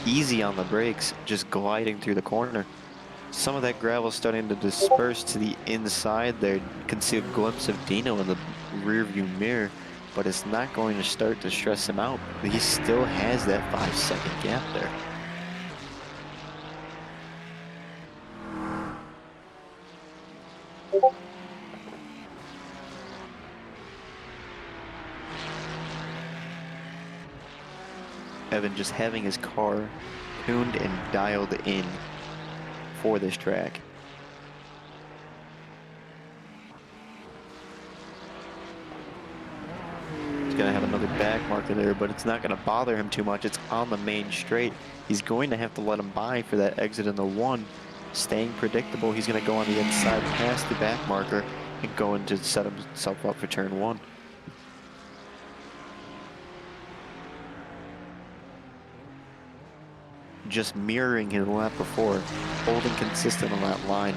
A: Easy on the brakes, just gliding through the corner. Some of that gravel starting to disperse to the inside there. You can see a glimpse of Dino in the rear view mirror, but it's not going to start to stress him out. He still has that 5-second gap there. Evan just having his car tuned and dialed in for this track. He's going to have another back marker there, but it's not going to bother him too much. It's on the main straight. He's going to have to let him by for that exit in the 1. Staying predictable, he's going to go on the inside past the back marker and go in to set himself up for turn 1. Just mirroring his lap before, holding consistent on that line.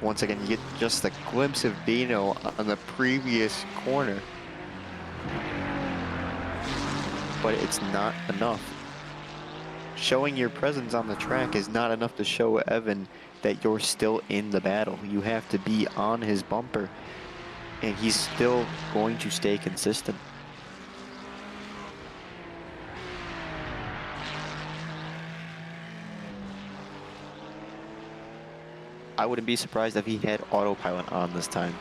A: Once again, you get just a glimpse of Dino on the previous corner. But it's not enough. Showing your presence on the track is not enough to show Evan that you're still in the battle. You have to be on his bumper, and he's still going to stay consistent. I wouldn't be surprised if he had autopilot on this time.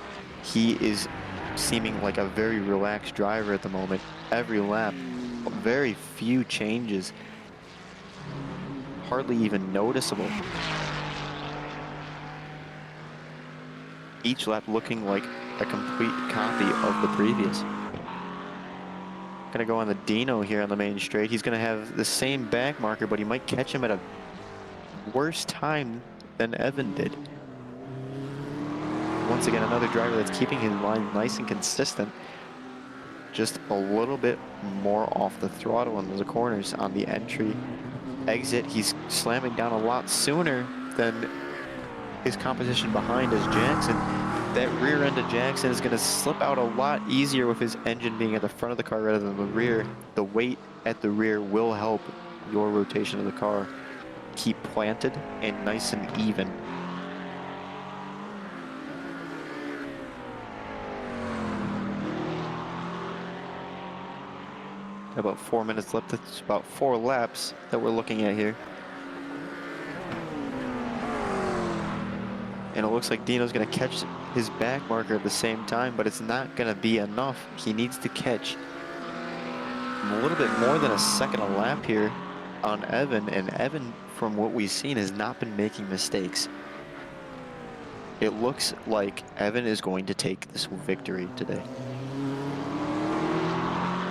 A: He is seeming like a very relaxed driver at the moment. Every lap, very few changes, hardly even noticeable. Each lap looking like a complete copy of the previous. Gonna go on the Dino here on the main straight. He's gonna have the same back marker, but he might catch him at a worse time than Evan did. Once again, another driver that's keeping his line nice and consistent. Just a little bit more off the throttle in the corners on the entry. Exit, he's slamming down a lot sooner than his competition behind is Jackson. That rear end of Jackson is going to slip out a lot easier with his engine being at the front of the car rather than the rear. The weight at the rear will help your rotation of the car keep planted and nice and even. About 4 minutes left. That's about 4 laps that we're looking at here. And it looks like Dino's going to catch his back marker at the same time, but it's not going to be enough. He needs to catch a little bit more than a second a lap here on Evan, and Evan, from what we've seen, has not been making mistakes. It looks like Evan is going to take this victory today.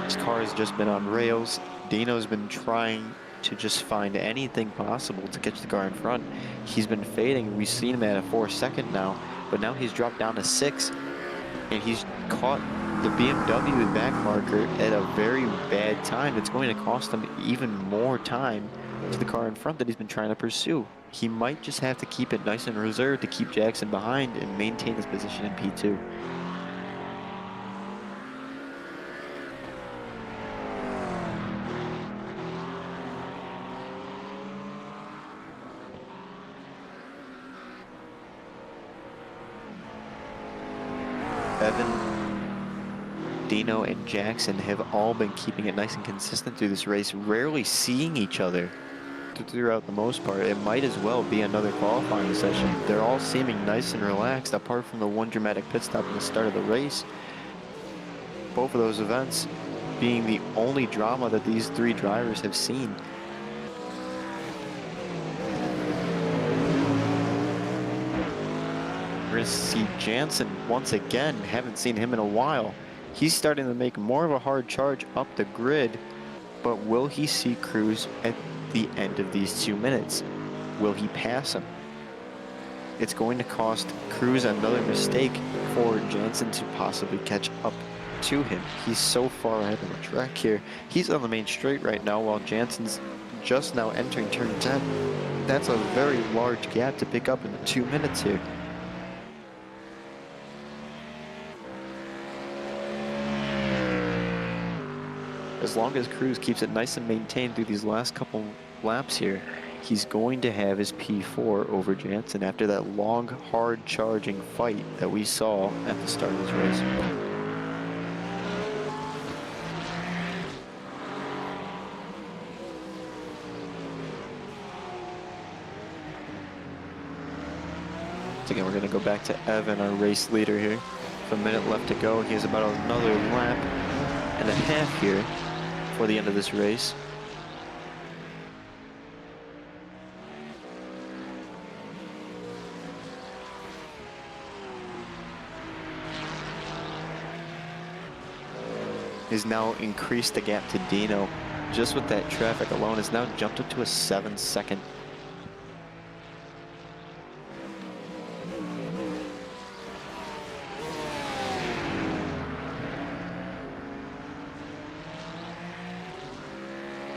A: His car has just been on rails. Dino's been trying to just find anything possible to catch the car in front. He's been fading. We've seen him at a 4-second now, but now he's dropped down to 6, and he's caught the BMW back marker at a very bad time. It's going to cost him even more time to the car in front that he's been trying to pursue. He might just have to keep it nice and reserved to keep Jackson behind and maintain his position in P2. Evan, Dino, and Jackson have all been keeping it nice and consistent through this race, rarely seeing each other throughout the most part. It might as well be another qualifying session. They're all seeming nice and relaxed, apart from the one dramatic pit stop at the start of the race. Both of those events being the only drama that these 3 drivers have seen. We're going to see Jansen once again. Haven't seen him in a while. He's starting to make more of a hard charge up the grid, but will he see Cruz at the end of these 2 minutes? Will he pass him? It's going to cost Cruz another mistake for Jansen to possibly catch up to him. He's so far ahead of the track here. He's on the main straight right now while Jansen's just now entering turn 10. That's a very large gap to pick up in the 2 minutes here. As long as Cruz keeps it nice and maintained through these last couple laps here, he's going to have his P4 over Jansen after that long, hard charging fight that we saw at the start of this race. So again, we're going to go back to Evan, our race leader here. With a minute left to go, he has about another lap and a half here for the end of this race. He's now increased the gap to Dino. Just with that traffic alone, has now jumped up to a 7-second.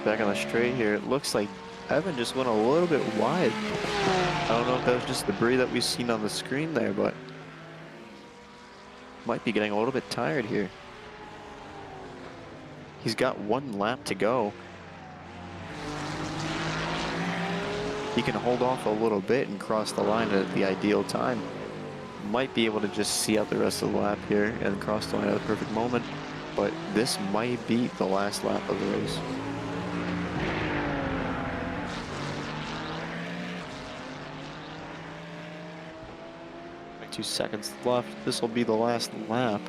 A: Back on the straight here, it looks like Evan just went a little bit wide. I don't know if that was just debris that we've seen on the screen there, but might be getting a little bit tired here. He's got 1 lap to go. He can hold off a little bit and cross the line at the ideal time. Might be able to just see out the rest of the lap here and cross the line at the perfect moment, but this might be the last lap of the race. Like 2 seconds left. This will be the last lap.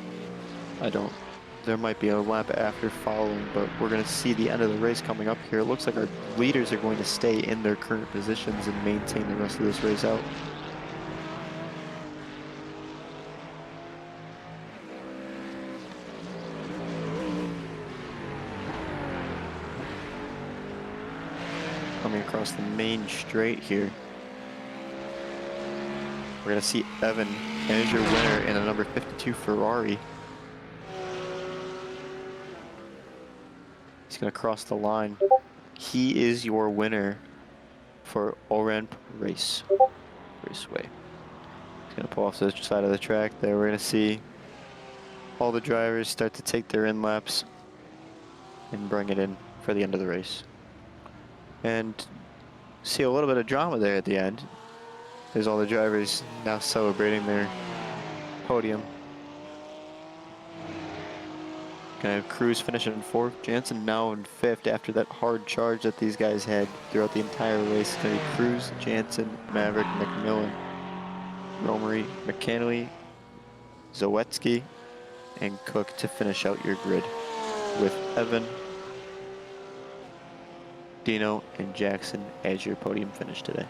A: There might be a lap after following, but we're going to see the end of the race coming up here. It looks like our leaders are going to stay in their current positions and maintain the rest of this race out. Coming across the main straight here. We're going to see Evan as your winner in a number 52 Ferrari. He's going to cross the line. He is your winner for Oran Raceway. He's going to pull off to the side of the track there. We're going to see all the drivers start to take their in laps and bring it in for the end of the race. And see a little bit of drama there at the end. There's all the drivers now celebrating their podium. Gonna have Cruz finishing in 4th. Jansen now in 5th after that hard charge that these guys had throughout the entire race. It's gonna be Cruz, Jansen, Maverick, McMillan, Romery, McCannley, Zawetsky, and Cook to finish out your grid, with Evan, Dino, and Jackson as your podium finish today.